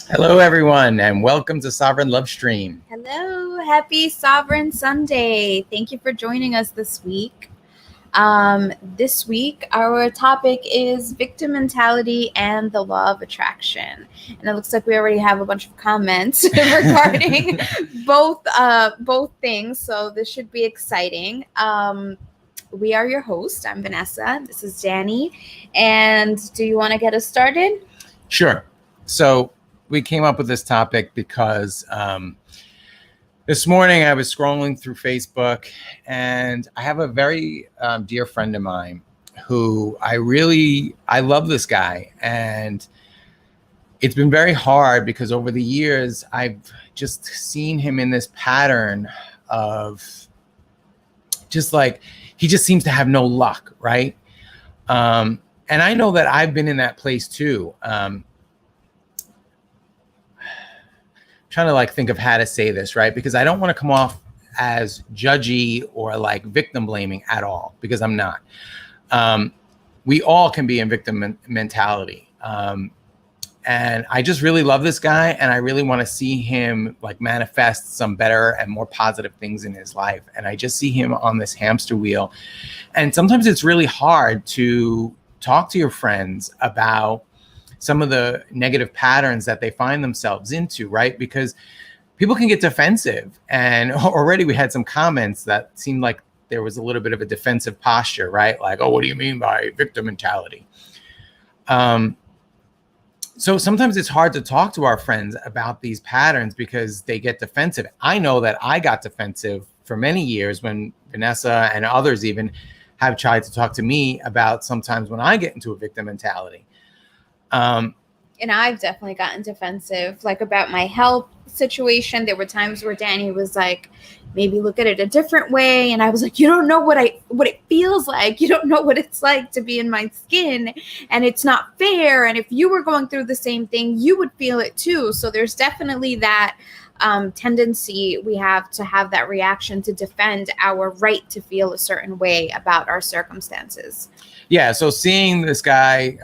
Hello, everyone, and welcome to Sovereign Lovestream. Hello, happy Sovereign Sunday. Thank you for joining us this week. This week, our topic is victim mentality and the law of attraction. And it looks like we already have a bunch of comments regarding both things, so this should be exciting. We are your host. I'm Vanessa. This is Danny. And do you want to get us started? Sure. So we came up with this topic because this morning I was scrolling through Facebook, and I have a very dear friend of mine who I love this guy. And it's been very hard because over the years, I've just seen him in this pattern of just like, he just seems to have no luck, right? And I know that I've been in that place too. Trying to like think of how to say this, right? Because I don't want to come off as judgy or like victim blaming at all, because I'm not. We all can be in victim mentality. And I just really love this guy, and I really want to see him like manifest some better and more positive things in his life. And I just see him on this hamster wheel. And sometimes it's really hard to talk to your friends about some of the negative patterns that they find themselves into, right? Because people can get defensive. And already we had some comments that seemed like there was a little bit of a defensive posture, right? Like, oh, what do you mean by victim mentality? So sometimes it's hard to talk to our friends about these patterns because they get defensive. I know that I got defensive for many years when Vanessa and others even have tried to talk to me about sometimes when I get into a victim mentality. And I've definitely gotten defensive, like about my health situation. There were times where Danny was like, maybe look at it a different way. And I was like, you don't know what it feels like. You don't know what it's like to be in my skin, and it's not fair. And if you were going through the same thing, you would feel it too. So there's definitely that tendency we have to have that reaction to defend our right to feel a certain way about our circumstances. Yeah, so seeing this guy,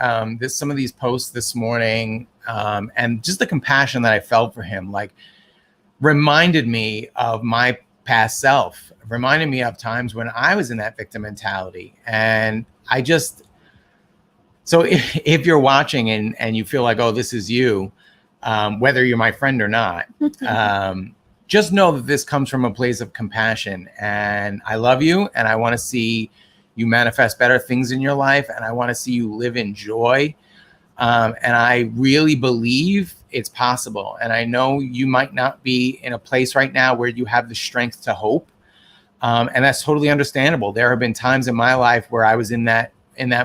some of these posts this morning, and just the compassion that I felt for him, like, reminded me of my past self, reminded me of times when I was in that victim mentality. And so if you're watching and you feel like, oh, this is you, whether you're my friend or not, just know that this comes from a place of compassion. And I love you, and I want to see you manifest better things in your life, and I want to see you live in joy. And I really believe it's possible. And I know you might not be in a place right now where you have the strength to hope. And that's totally understandable. There have been times in my life where I was in that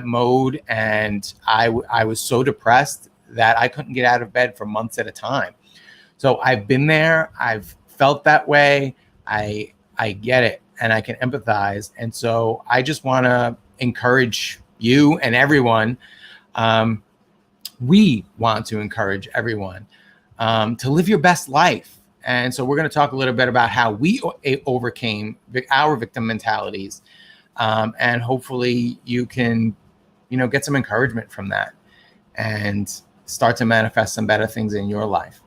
mode, and I was so depressed that I couldn't get out of bed for months at a time. So I've been there. I've felt that way. I get it, and I can empathize. And so I just want to encourage you and everyone. We want to encourage everyone to live your best life. And so we're going to talk a little bit about how we overcame our victim mentalities. And hopefully you can, get some encouragement from that and start to manifest some better things in your life.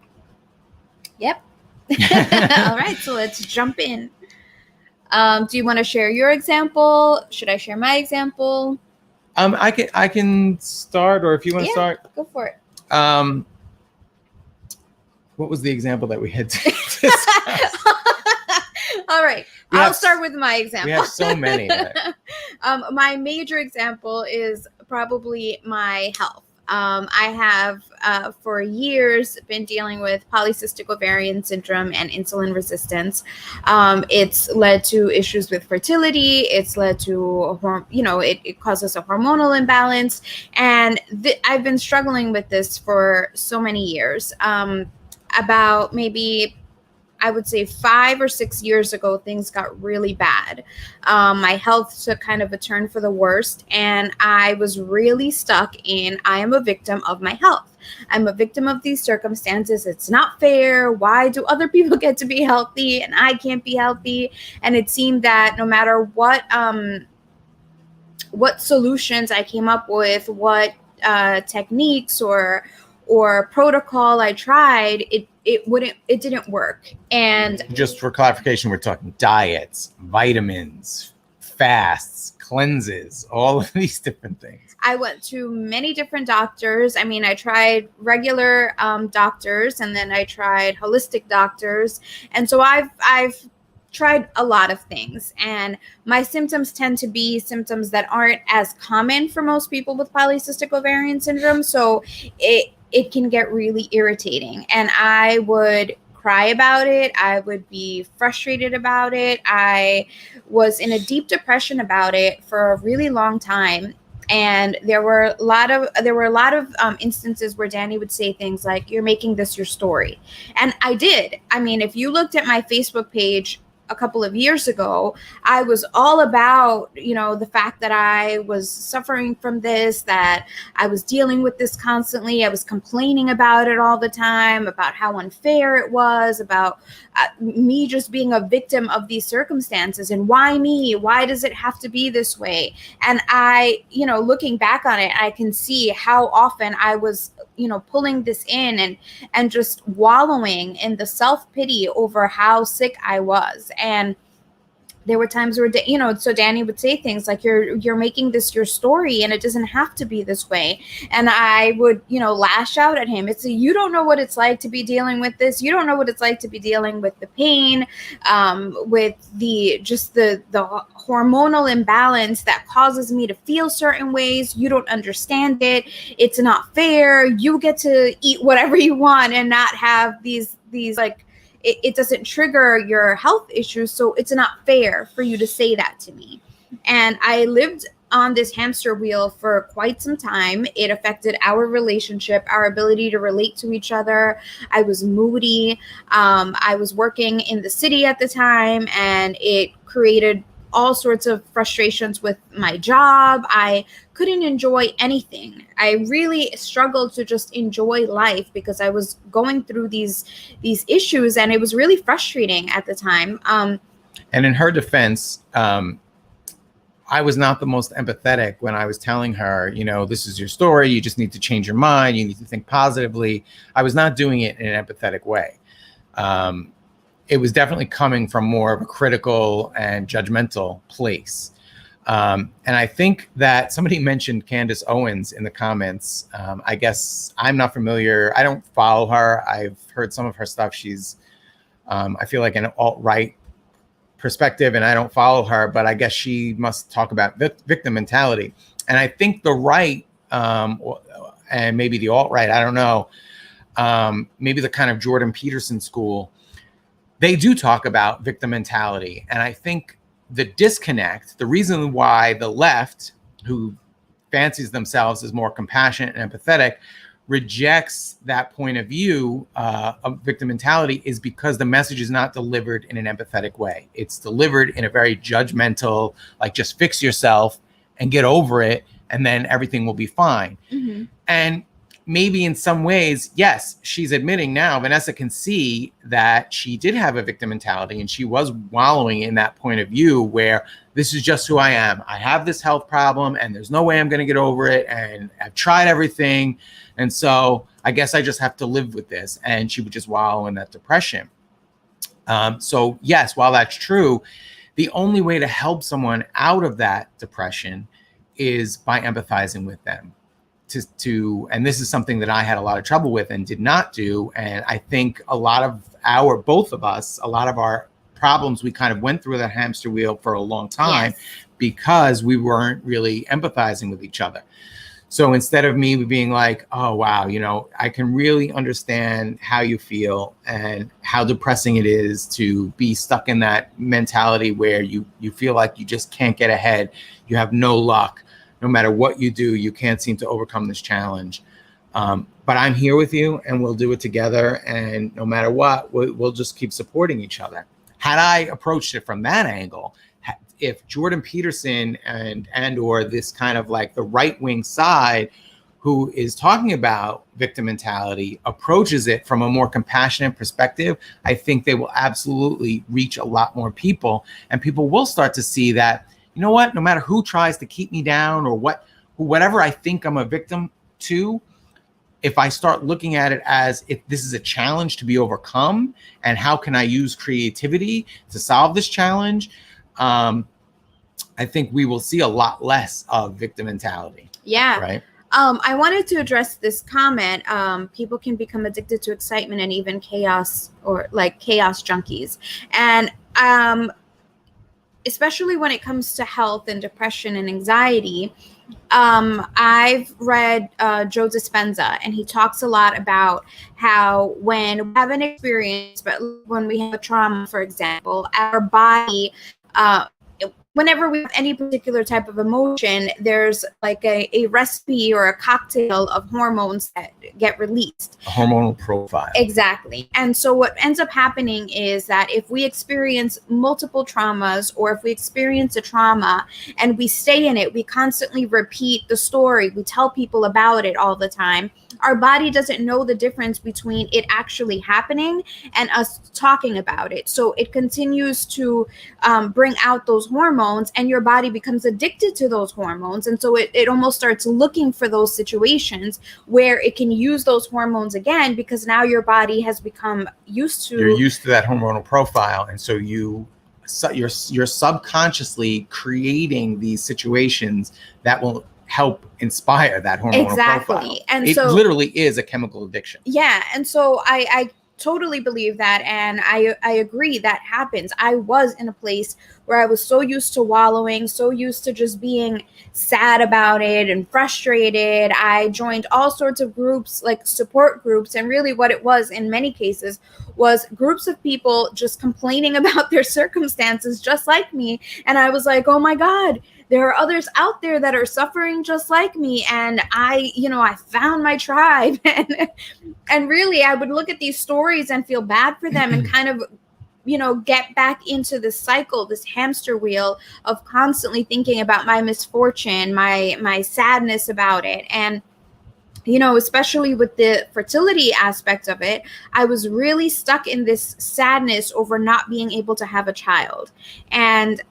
Yep. All right, so let's jump in. Do you want to share your example? Should I share my example? I can start, or if you want to start, go for it. What was the example that we had discussed? All right, I'll start with my example. We have so many. My major example is probably my health. I have for years been dealing with polycystic ovarian syndrome and insulin resistance. It's led to issues with fertility. It's led to, it causes a hormonal imbalance. And I've been struggling with this for so many years. About maybe, I would say 5 or 6 years ago, things got really bad. My health took kind of a turn for the worst, and I was really stuck in, I am a victim of my health. I'm a victim of these circumstances. It's not fair. Why do other people get to be healthy and I can't be healthy? And it seemed that no matter what solutions I came up with, what techniques or or protocol I tried, it didn't work. And just for clarification, we're talking diets, vitamins, fasts, cleanses, all of these different things. I went to many different doctors. I mean, I tried regular doctors, and then I tried holistic doctors. And so I've tried a lot of things, and my symptoms tend to be symptoms that aren't as common for most people with polycystic ovarian syndrome. So it can get really irritating, and I would cry about it. I would be frustrated about it. I was in a deep depression about it for a really long time. And there were a lot of instances where Danny would say things like, "You're making this your story." And I did. I mean, if you looked at my Facebook page a couple of years ago, I was all about, the fact that I was suffering from this, that I was dealing with this constantly. I was complaining about it all the time, about how unfair it was, about me just being a victim of these circumstances, and why me? Why does it have to be this way? And I, looking back on it, I can see how often I was pulling this in and just wallowing in the self-pity over how sick I was. And there were times where, so Danny would say things like, you're making this your story, and it doesn't have to be this way. And I would, lash out at him. You don't know what it's like to be dealing with this. You don't know what it's like to be dealing with the pain, with the hormonal imbalance that causes me to feel certain ways. You don't understand it. It's not fair. You get to eat whatever you want and not have these like, it doesn't trigger your health issues, so it's not fair for you to say that to me. And I lived on this hamster wheel for quite some time. It affected our relationship, our ability to relate to each other. I was moody. I was working in the city at the time, and it created all sorts of frustrations with my job. I couldn't enjoy anything. I really struggled to just enjoy life because I was going through these issues, and it was really frustrating at the time. And in her defense, I was not the most empathetic when I was telling her, this is your story. You just need to change your mind. You need to think positively. I was not doing it in an empathetic way. It was definitely coming from more of a critical and judgmental place. And I think that somebody mentioned Candace Owens in the comments. I guess I'm not familiar. I don't follow her. I've heard some of her stuff. She's, I feel like, an alt-right perspective, and I don't follow her, but I guess she must talk about victim mentality. And I think the right, and maybe the alt-right, I don't know, maybe the kind of Jordan Peterson school, they do talk about victim mentality. And I think the disconnect, the reason why the left, who fancies themselves as more compassionate and empathetic, rejects that point of view of victim mentality is because the message is not delivered in an empathetic way. It's delivered in a very judgmental, like, just fix yourself and get over it, and then everything will be fine. Mm-hmm. And maybe in some ways, yes, she's admitting now, Vanessa can see that she did have a victim mentality, and she was wallowing in that point of view where this is just who I am. I have this health problem, and there's no way I'm going to get over it, and I've tried everything. And so I guess I just have to live with this. And she would just wallow in that depression. So yes, while that's true, the only way to help someone out of that depression is by empathizing with them. And this is something that I had a lot of trouble with and did not do. And I think both of us, a lot of our problems, we kind of went through that hamster wheel for a long time. Yes. Because we weren't really empathizing with each other. So instead of me being like, oh, wow, I can really understand how you feel and how depressing it is to be stuck in that mentality where you feel like you just can't get ahead. You have no luck. No matter what you do, you can't seem to overcome this challenge. But I'm here with you, and we'll do it together. And no matter what, we'll just keep supporting each other. Had I approached it from that angle, if Jordan Peterson and or this kind of like the right-wing side who is talking about victim mentality approaches it from a more compassionate perspective, I think they will absolutely reach a lot more people. And people will start to see that, you know what, no matter who tries to keep me down or whatever I think I'm a victim to, if I start looking at it as if this is a challenge to be overcome and how can I use creativity to solve this challenge, I think we will see a lot less of victim mentality. Yeah. Right. I wanted to address this comment. People can become addicted to excitement and even chaos, or like chaos junkies. And especially when it comes to health and depression and anxiety, I've read Joe Dispenza, and he talks a lot about how when we have an experience, but when we have a trauma, for example, our body, whenever we have any particular type of emotion, there's like a recipe or a cocktail of hormones that get released. A hormonal profile. Exactly. And so what ends up happening is that if we experience multiple traumas, or if we experience a trauma and we stay in it, we constantly repeat the story, we tell people about it all the time, our body doesn't know the difference between it actually happening and us talking about it. So it continues to bring out those hormones, and your body becomes addicted to those hormones. And so it almost starts looking for those situations where it can use those hormones again, because now your body has become used to. You're used to that hormonal profile. And so you're subconsciously creating these situations that will help inspire that hormonal profile. And it literally is a chemical addiction. Yeah. And so I totally believe that. And I agree that happens. I was in a place where I was so used to wallowing, so used to just being sad about it and frustrated. I joined all sorts of groups, like support groups. And really what it was in many cases was groups of people just complaining about their circumstances just like me. And I was like, oh my God, there are others out there that are suffering just like me. And I found my tribe. And really, I would look at these stories and feel bad for them and kind of, get back into this cycle, this hamster wheel of constantly thinking about my misfortune, my sadness about it. And especially with the fertility aspect of it, I was really stuck in this sadness over not being able to have a child. And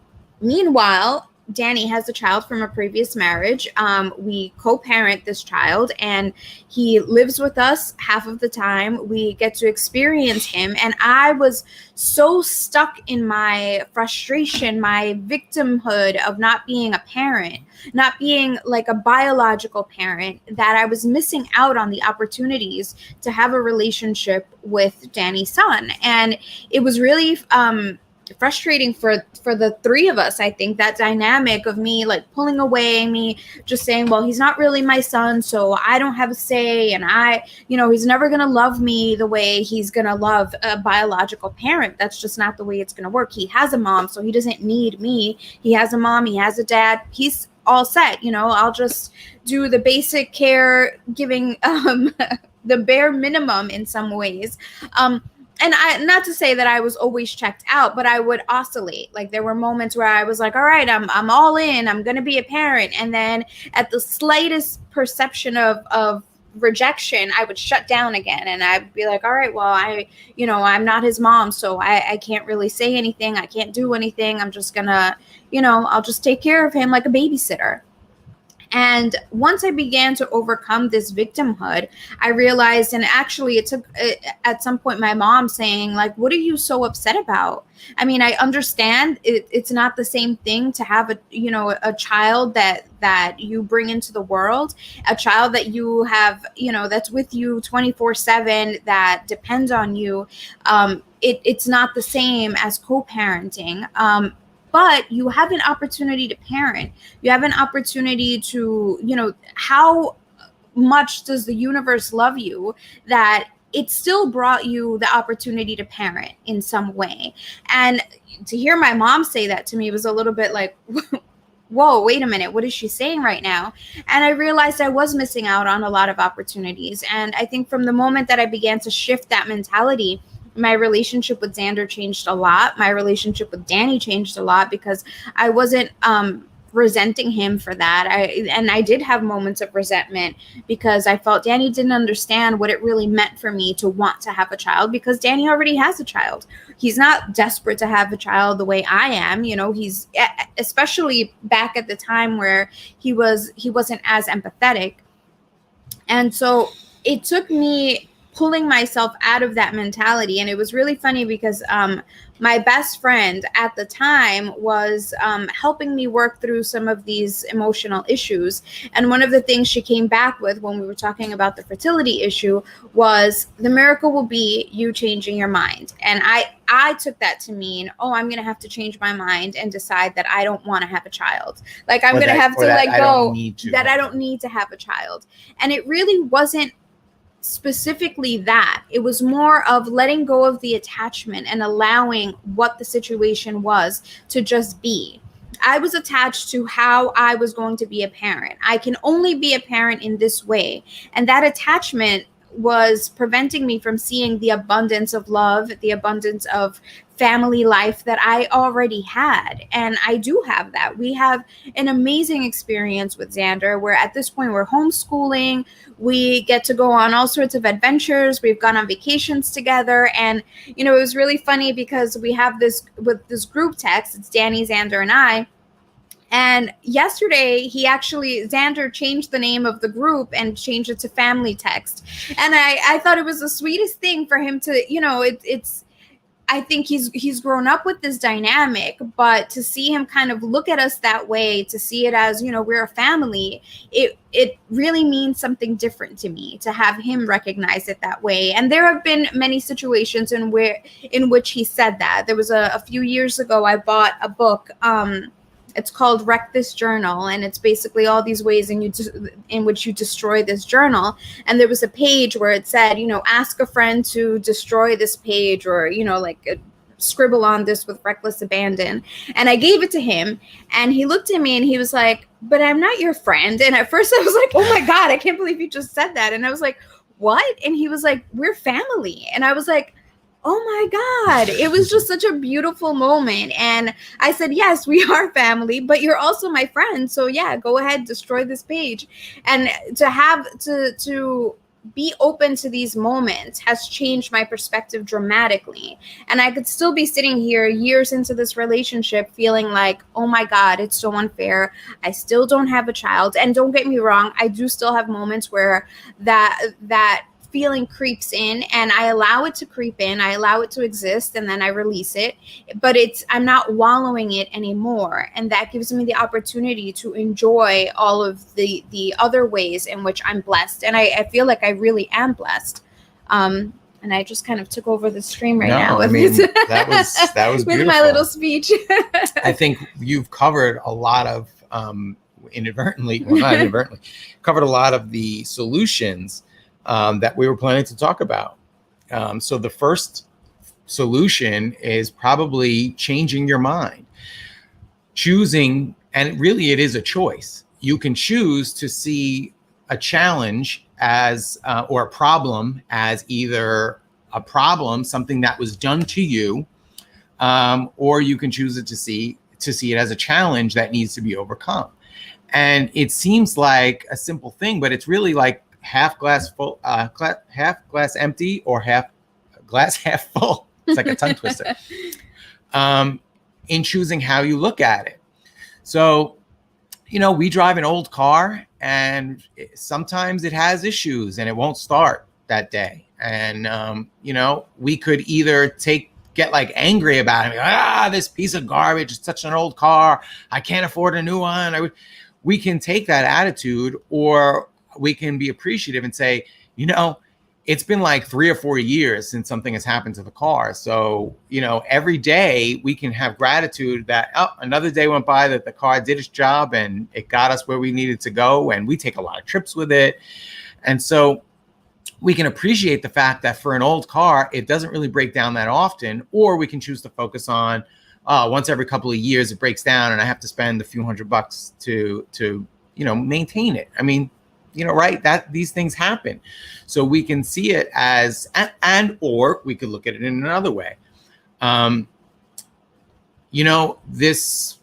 meanwhile, Danny has a child from a previous marriage. We co-parent this child, and he lives with us half of the time. We get to experience him. And I was so stuck in my frustration, my victimhood of not being a parent, not being like a biological parent, that I was missing out on the opportunities to have a relationship with Danny's son. And it was really frustrating for the three of us. I think that dynamic of me like pulling away, me just saying, well, he's not really my son, so I don't have a say, and he's never gonna love me the way he's gonna love a biological parent. That's just not the way it's gonna work. He has a mom, so he doesn't need me. He has a mom, he has a dad, he's all set. I'll just do the basic care giving, the bare minimum in some ways. And not to say that I was always checked out, but I would oscillate. Like there were moments where I was like, all right, I'm all in, I'm going to be a parent. And then at the slightest perception of rejection, I would shut down again. And I'd be like, all right, well, I'm not his mom, so I can't really say anything. I can't do anything. I'm just gonna, I'll just take care of him like a babysitter. And once I began to overcome this victimhood, I realized, and actually it took at some point my mom saying, like, what are you so upset about? I mean, I understand it's not the same thing to have a child that you bring into the world, a child that you have, that's with you 24/7, that depends on you. It's not the same as co-parenting. But you have an opportunity to parent. You have an opportunity to, how much does the universe love you that it still brought you the opportunity to parent in some way. And to hear my mom say that to me was a little bit like, whoa, wait a minute, what is she saying right now? And I realized I was missing out on a lot of opportunities. And I think from the moment that I began to shift that mentality, my relationship with Xander changed a lot. My relationship with Danny changed a lot because I wasn't resenting him for that. I did have moments of resentment because I felt Danny didn't understand what it really meant for me to want to have a child, because Danny already has a child. He's not desperate to have a child the way I am. He's, especially back at the time where he wasn't as empathetic. And so it took me pulling myself out of that mentality. And it was really funny because my best friend at the time was helping me work through some of these emotional issues. And one of the things she came back with when we were talking about the fertility issue was the miracle will be you changing your mind. And I took that to mean, oh, I'm going to have to change my mind and decide that I don't want to have a child. Like I'm going to have to let go that I don't need to have a child. And it really wasn't specifically that. It was more of letting go of the attachment and allowing what the situation was to just be. I was attached to how I was going to be a parent. I can only be a parent in this way. And that attachment was preventing me from seeing the abundance of love, the abundance of family life that I already had. And I do have that. We have an amazing experience with Xander, where at this point we're homeschooling. We get to go on all sorts of adventures. We've gone on vacations together. And, you know, it was really funny because we have this with this group text. It's Danny, Xander, and I. And yesterday, Xander changed the name of the group and changed it to Family Text. And I thought it was the sweetest thing for him to, you know, I think he's grown up with this dynamic, but to see him kind of look at us that way, to see it as, you know, we're a family, it really means something different to me to have him recognize it that way. And there have been many situations in which he said that. There was a few years ago, I bought a book. It's called Wreck This Journal, and it's basically all these ways in which you destroy this journal. And there was a page where it said, you know, ask a friend to destroy this page, or, you know, like scribble on this with reckless abandon. And I gave it to him, and he looked at me and he was like, but I'm not your friend. And at first I was like, oh my God, I can't believe you just said that. And I was like, what? And he was like, we're family. And I was like, oh my God, it was just such a beautiful moment. And I said, yes, we are family, but you're also my friend. So yeah, go ahead, destroy this page. And to have to be open to these moments has changed my perspective dramatically. And I could still be sitting here years into this relationship feeling like, oh my God, it's so unfair. I still don't have a child. And don't get me wrong, I do still have moments where that feeling creeps in, and I allow it to creep in. I allow it to exist, and then I release it. But I'm not wallowing it anymore. And that gives me the opportunity to enjoy all of the other ways in which I'm blessed. And I feel like I really am blessed. And I just kind of took over the stream now. I mean, that was with beautiful. my little speech. I think you've covered a lot of covered a lot of the solutions that we were planning to talk about. So the first solution is probably changing your mind, choosing, and really it is a choice. You can choose to see a challenge as, or a problem as either a problem, something that was done to you, or you can choose it to see it as a challenge that needs to be overcome. And it seems like a simple thing, but it's really like half glass full, half glass empty, or half glass half full. It's like a tongue twister. In choosing how you look at it. So, you know, we drive an old car, and sometimes it has issues and it won't start that day. And you know, we could either get like angry about it, this piece of garbage, it's such an old car, I can't afford a new one. We can take that attitude, or we can be appreciative and say, you know, it's been like 3 or 4 years since something has happened to the car. So, you know, every day we can have gratitude that, another day went by that the car did its job and it got us where we needed to go. And we take a lot of trips with it. And so we can appreciate the fact that for an old car, it doesn't really break down that often. Or we can choose to focus on once every couple of years it breaks down and I have to spend a few $100 to you know, maintain it. I mean, you know, right, that these things happen. So we can see it as, or we could look at it in another way. You know, the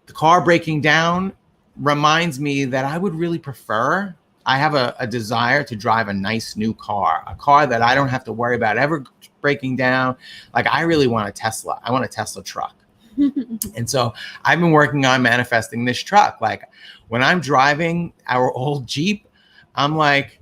car breaking down reminds me that I would really prefer, I have a desire to drive a nice new car, a car that I don't have to worry about ever breaking down. Like, I really want a Tesla. I want a Tesla truck. And so I've been working on manifesting this truck. Like, when I'm driving our old Jeep, I'm like,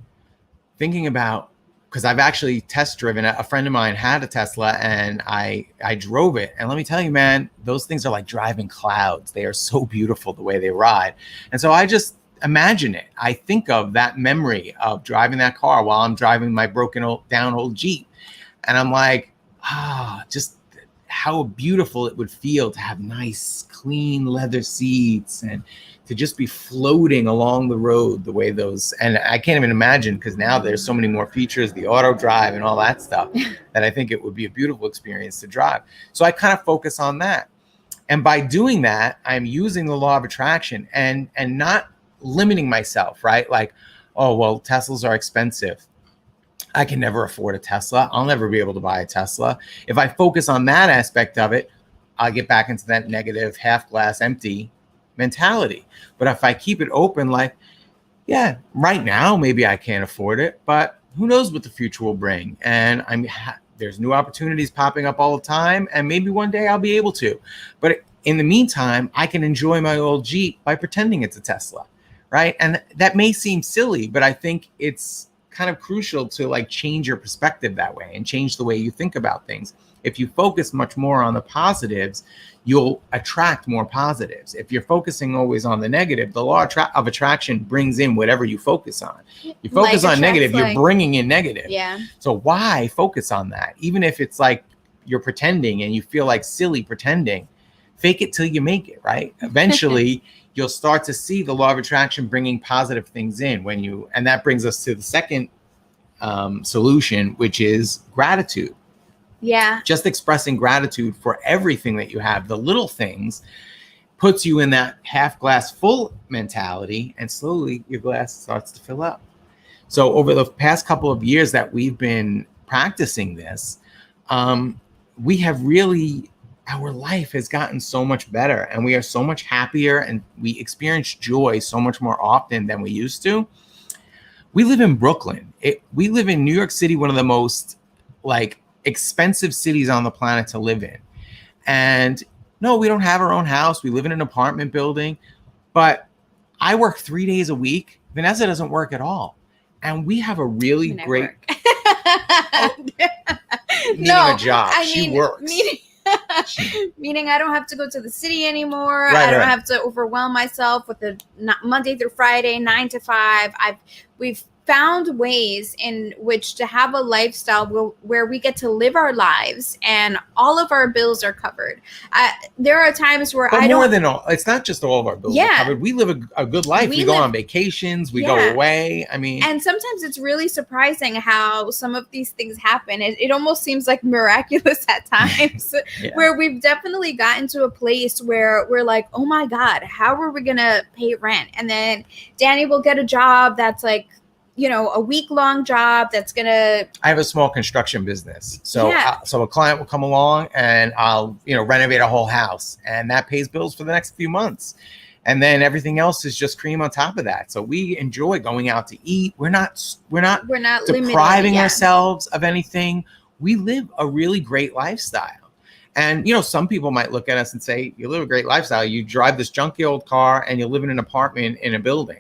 thinking about, because I've actually test driven, a friend of mine had a Tesla and I drove it. And let me tell you, man, those things are like driving clouds. They are so beautiful the way they ride. And so I just imagine it. I think of that memory of driving that car while I'm driving my broken down old Jeep. And I'm like, just how beautiful it would feel to have nice, clean leather seats and to just be floating along the road the way those, and I can't even imagine, because now there's so many more features, the auto drive and all that stuff, that I think it would be a beautiful experience to drive. So I kind of focus on that. And by doing that, I'm using the law of attraction and not limiting myself, right? Like, oh, well, Teslas are expensive. I can never afford a Tesla. I'll never be able to buy a Tesla. If I focus on that aspect of it, I'll get back into that negative, half glass empty mentality. But if I keep it open, like, yeah, right now, maybe I can't afford it, but who knows what the future will bring. And there's new opportunities popping up all the time. And maybe one day I'll be able to. But in the meantime, I can enjoy my old Jeep by pretending it's a Tesla, right? And that may seem silly, but I think it's kind of crucial to like change your perspective that way and change the way you think about things. If you focus much more on the positives, you'll attract more positives. If you're focusing always on the negative, the law of attraction brings in whatever you focus on. You focus on negative, you're bringing in negative. Yeah. So why focus on that? Even if it's like you're pretending and you feel like silly pretending, fake it till you make it, right? Eventually, you'll start to see the law of attraction bringing positive things in and that brings us to the second solution, which is gratitude. Yeah. Just expressing gratitude for everything that you have, the little things, puts you in that half glass full mentality, and slowly your glass starts to fill up. So over the past couple of years that we've been practicing this, we have really, our life has gotten so much better and we are so much happier and we experience joy so much more often than we used to. We live in Brooklyn. We live in New York City, one of the most like expensive cities on the planet to live in. And no, we don't have our own house. We live in an apartment building, but I work 3 days a week. Vanessa doesn't work at all. And we have a really great meaning a job. She works. Meaning I don't have to go to the city anymore. I don't have to overwhelm myself with the Monday through Friday, 9 to 5. We've found ways in which to have a lifestyle where we get to live our lives and all of our bills are covered. There are times where it's not just all of our bills are covered. We live a good life. We go on vacations. We go away. I mean, and sometimes it's really surprising how some of these things happen. It almost seems like miraculous at times where we've definitely gotten to a place where we're like, oh my God, how are we going to pay rent? And then Danny will get a job that's like, a week-long job that's I have a small construction business. So so a client will come along and I'll, renovate a whole house and that pays bills for the next few months. And then everything else is just cream on top of that. So we enjoy going out to eat. We're not depriving ourselves of anything. We live a really great lifestyle. And, some people might look at us and say, you live a great lifestyle. You drive this junky old car and you live in an apartment in a building.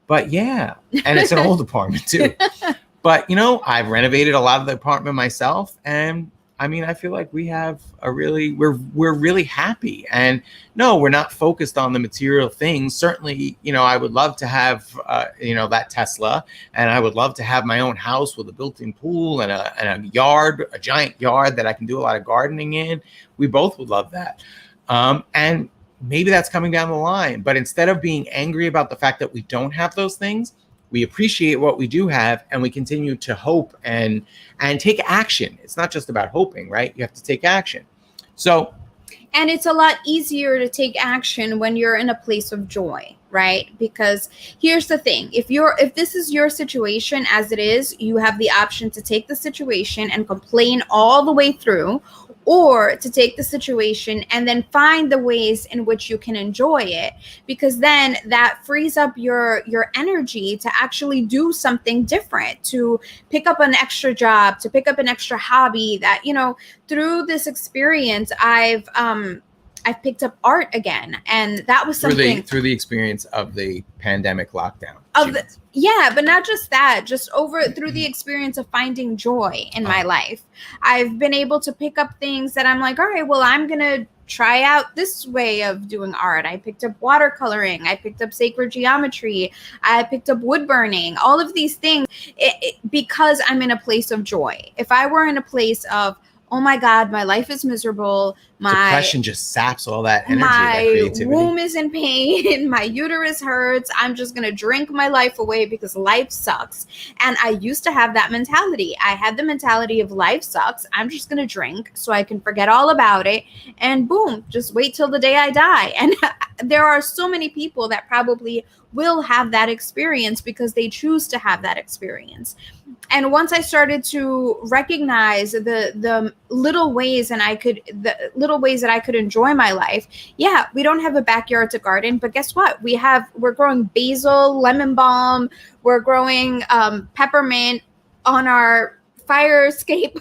But and it's an old apartment too. But, I've renovated a lot of the apartment myself. And I mean, I feel like we have we're really happy. And no, we're not focused on the material things. Certainly, I would love to have, that Tesla, and I would love to have my own house with a built-in pool and a yard, a giant yard that I can do a lot of gardening in. We both would love that. And maybe that's coming down the line, but instead of being angry about the fact that we don't have those things, we appreciate what we do have and we continue to hope and take action. It's not just about hoping, right? You have to take action. And it's a lot easier to take action when you're in a place of joy, right? Because here's the thing. If this is your situation as it is, you have the option to take the situation and complain all the way through, or to take the situation and then find the ways in which you can enjoy it, because then that frees up your energy to actually do something different, to pick up an extra job, to pick up an extra hobby that, through this experience, I picked up art again, and that was something through the experience of the pandemic lockdown. Yeah, but not just that, just through the experience of finding joy in my life. I've been able to pick up things that I'm like, all right, well, I'm going to try out this way of doing art. I picked up watercoloring. I picked up sacred geometry. I picked up wood burning, all of these things because I'm in a place of joy. If I were in a place of, oh my God, my life is miserable. My depression just saps all that energy, my that creativity. womb is in pain. My uterus hurts. I'm just going to drink my life away because life sucks. And I used to have that mentality. I had the mentality of life sucks. I'm just going to drink so I can forget all about it. And boom, just wait till the day I die. And there are so many people that probably will have that experience because they choose to have that experience. And once I started to recognize the little ways that I could enjoy my life. Yeah, we don't have a backyard to garden, but guess what? We're growing basil, lemon balm, we're growing peppermint on our fire escape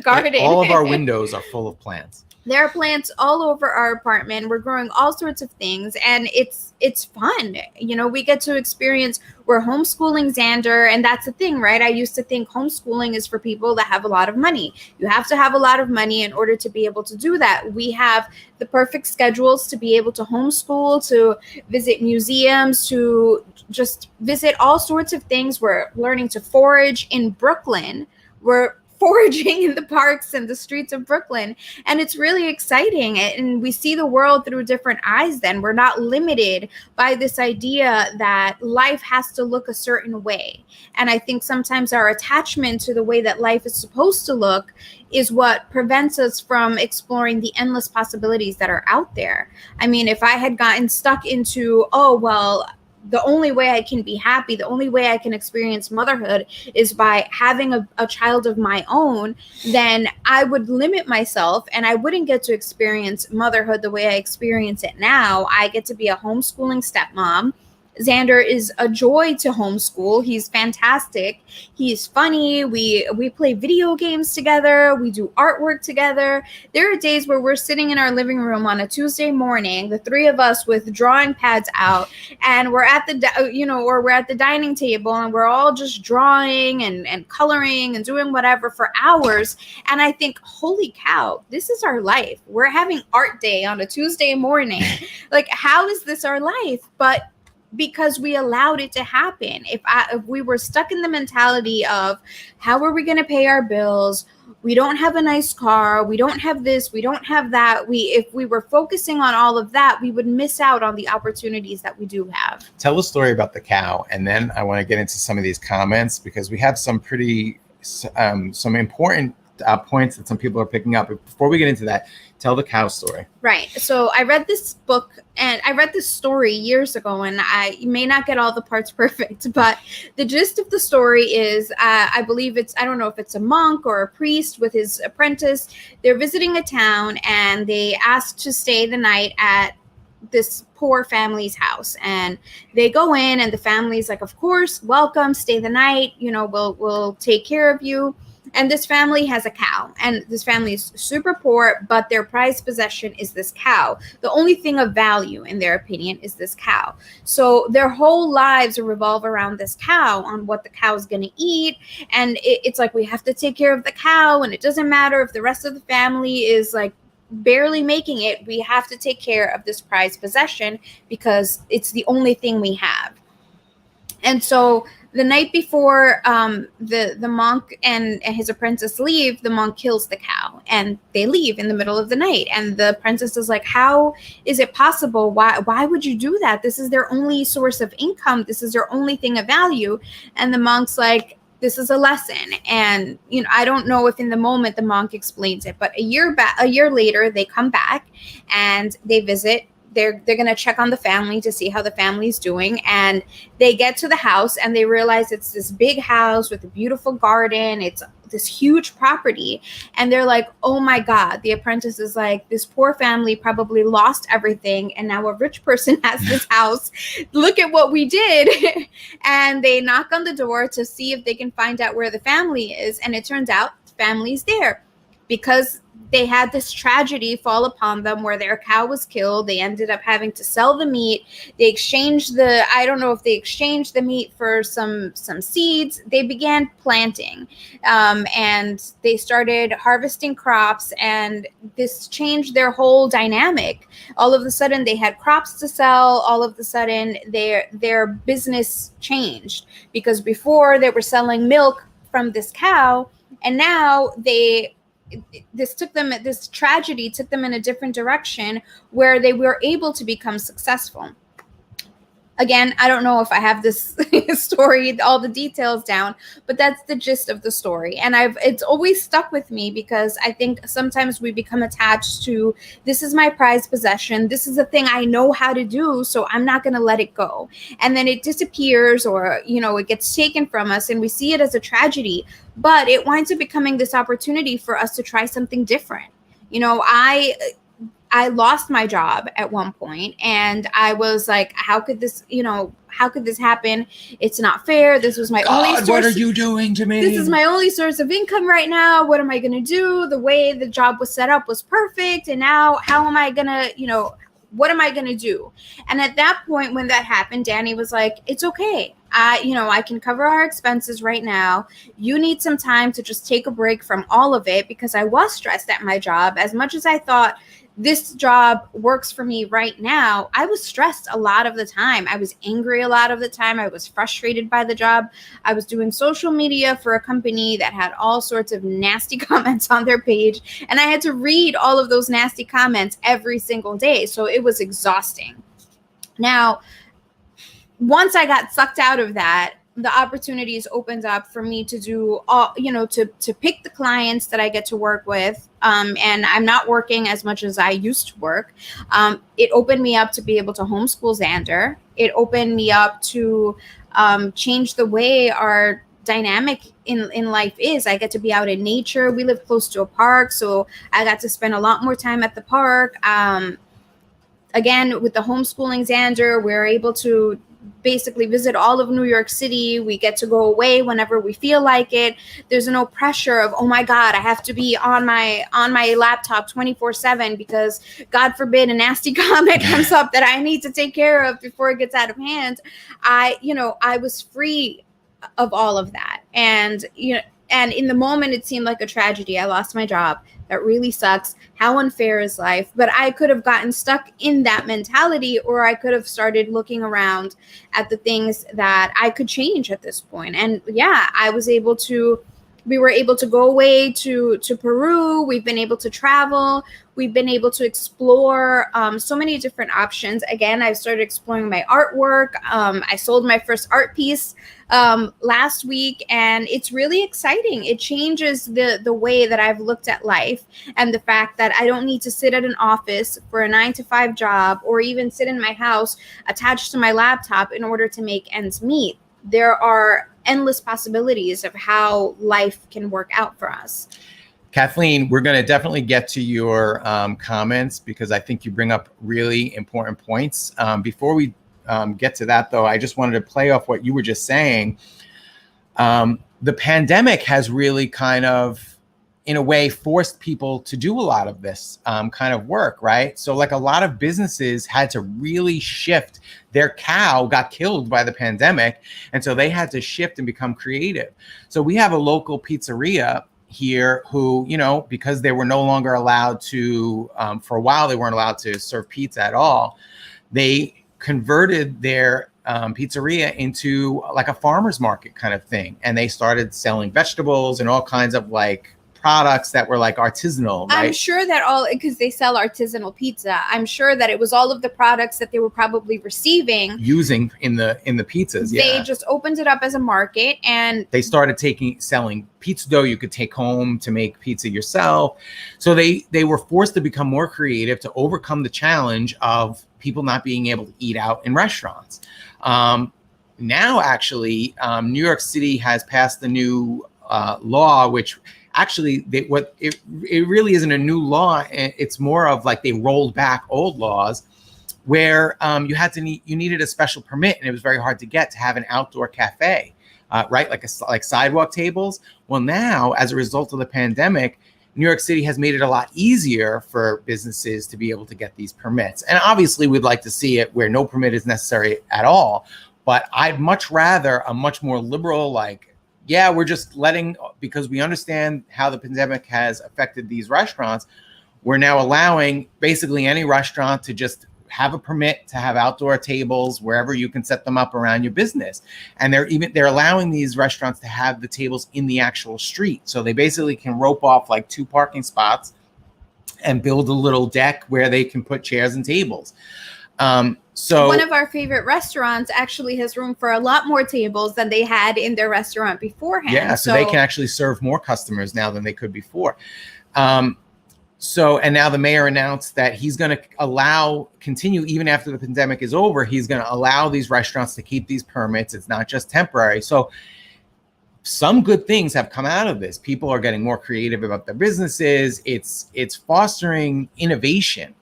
garden. All of our windows are full of plants. There are plants all over our apartment. We're growing all sorts of things, and it's fun. You know, we get to experience, we're homeschooling Xander, and that's the thing, right? I used to think homeschooling is for people that have a lot of money. You have to have a lot of money in order to be able to do that. We have the perfect schedules to be able to homeschool, to visit museums, to just visit all sorts of things. We're learning to forage in Brooklyn. We're foraging in the parks and the streets of Brooklyn. And it's really exciting. And we see the world through different eyes then. We're not limited by this idea that life has to look a certain way. And I think sometimes our attachment to the way that life is supposed to look is what prevents us from exploring the endless possibilities that are out there. I mean, if I had gotten stuck into, oh, well, the only way I can be happy, the only way I can experience motherhood is by having a child of my own, then I would limit myself and I wouldn't get to experience motherhood the way I experience it now. I get to be a homeschooling stepmom. Xander is a joy to homeschool. He's fantastic. He's funny. We play video games together. We do artwork together. There are days where we're sitting in our living room on a Tuesday morning, the three of us with drawing pads out, and we're at the dining table and we're all just drawing and coloring and doing whatever for hours. And I think, holy cow, this is our life. We're having art day on a Tuesday morning. Like, how is this our life? But because we allowed it to happen. If we were stuck in the mentality of how are we going to pay our bills? We don't have a nice car. We don't have this. We don't have that. If we were focusing on all of that, we would miss out on the opportunities that we do have. Tell a story about the cow, and then I want to get into some of these comments because we have some some important points that some people are picking up. But before we get into that, tell the cow story. Right. So I read this book and I read this story years ago, and I may not get all the parts perfect, but the gist of the story is, I believe I don't know if it's a monk or a priest with his apprentice. They're visiting a town and they ask to stay the night at this poor family's house, and they go in and the family's like, of course, welcome, stay the night. You know, we'll take care of you. And this family has a cow, and this family is super poor, but their prized possession is this cow. The only thing of value, in their opinion, is this cow. So their whole lives revolve around this cow, on what the cow is going to eat. And it's like, we have to take care of the cow, and it doesn't matter if the rest of the family is like barely making it. We have to take care of this prized possession because it's the only thing we have. And so the night before the monk and his apprentice leave, the monk kills the cow and they leave in the middle of the night. And the apprentice is like, how is it possible? Why would you do that? This is their only source of income. This is their only thing of value. And the monk's like, this is a lesson. And, you know, I don't know if in the moment the monk explains it, but a year later, they come back and they visit. They're going to check on the family to see how the family's doing. And they get to the house and they realize it's this big house with a beautiful garden. It's this huge property. And they're like, oh my God. The apprentice is like, this poor family probably lost everything. And now a rich person has this house. Look at what we did. And they knock on the door to see if they can find out where the family is. And it turns out the family's there because they had this tragedy fall upon them where their cow was killed. They ended up having to sell the meat. They exchanged I don't know if they exchanged the meat for some seeds. They began planting, and they started harvesting crops, and this changed their whole dynamic. All of a sudden they had crops to sell. All of a sudden their business changed, because before they were selling milk from this cow, and now this tragedy took them in a different direction where they were able to become successful. Again, I don't know if I have this story, all the details down, but that's the gist of the story. And it's always stuck with me, because I think sometimes we become attached to, this is my prized possession. This is a thing I know how to do, so I'm not going to let it go. And then it disappears, or, it gets taken from us, and we see it as a tragedy, but it winds up becoming this opportunity for us to try something different. I lost my job at one point, and I was like, how could this happen? It's not fair. This was my only source. What are you doing to me? This is my only source of income right now. What am I going to do? The way the job was set up was perfect. And now how am I going to, what am I going to do? And at that point, when that happened, Danny was like, it's okay. I can cover our expenses right now. You need some time to just take a break from all of it, because I was stressed at my job. As much as I thought this job works for me right now, I was stressed a lot of the time. I was angry a lot of the time. I was frustrated by the job. I was doing social media for a company that had all sorts of nasty comments on their page, and I had to read all of those nasty comments every single day. So it was exhausting. Now, once I got sucked out of that, the opportunities opened up for me to do all, to pick the clients that I get to work with. And I'm not working as much as I used to work. It opened me up to be able to homeschool Xander. It opened me up to change the way our dynamic in life is. I get to be out in nature. We live close to a park, so I got to spend a lot more time at the park. Again, with the homeschooling Xander, we're able to basically visit all of New York City. We get to go away whenever we feel like it. There's no pressure of, oh my God, I have to be on my laptop 24/7 because God forbid a nasty comment comes up that I need to take care of before it gets out of hand. I was free of all of that. And in the moment it seemed like a tragedy. I lost my job. That really sucks. How unfair is life? But I could have gotten stuck in that mentality, or I could have started looking around at the things that I could change at this point. And yeah, we were able to go away to Peru. We've been able to travel. We've been able to explore so many different options. Again, I've started exploring my artwork. I sold my first art piece last week, and it's really exciting. It changes the way that I've looked at life, and the fact that I don't need to sit at an office for a 9-to-5 job, or even sit in my house attached to my laptop in order to make ends meet. There are endless possibilities of how life can work out for us. Kathleen, we're going to definitely get to your comments, because I think you bring up really important points. Before we get to that, though, I just wanted to play off what you were just saying. The pandemic has really kind of, in a way, forced people to do a lot of this kind of work, right? So like a lot of businesses had to really shift. Their cow got killed by the pandemic, and so they had to shift and become creative. So we have a local pizzeria here who, because they were no longer allowed to, for a while, they weren't allowed to serve pizza at all. They converted their pizzeria into like a farmer's market kind of thing. And they started selling vegetables and all kinds of like products that were like artisanal, right? I'm sure that because they sell artisanal pizza, I'm sure that it was all of the products that they were probably using in the pizzas. Yeah. They just opened it up as a market, and they started selling pizza dough you could take home to make pizza yourself. So they were forced to become more creative to overcome the challenge of people not being able to eat out in restaurants. Now, actually, New York City has passed the new law, which actually, it really isn't a new law. It's more of like they rolled back old laws where you needed a special permit, and it was very hard to get to have an outdoor cafe, right? Like sidewalk tables. Well, now, as a result of the pandemic, New York City has made it a lot easier for businesses to be able to get these permits. And obviously we'd like to see it where no permit is necessary at all. But I'd much rather a much more liberal, like, yeah, we're just letting, because we understand how the pandemic has affected these restaurants. We're now allowing basically any restaurant to just have a permit to have outdoor tables wherever you can set them up around your business. And they're allowing these restaurants to have the tables in the actual street. So they basically can rope off like 2 parking spots and build a little deck where they can put chairs and tables. So one of our favorite restaurants actually has room for a lot more tables than they had in their restaurant beforehand. Yeah, so they can actually serve more customers now than they could before. And now the mayor announced that he's going to continue even after the pandemic is over. He's going to allow these restaurants to keep these permits. It's not just temporary. So some good things have come out of this. People are getting more creative about their businesses. It's fostering innovation.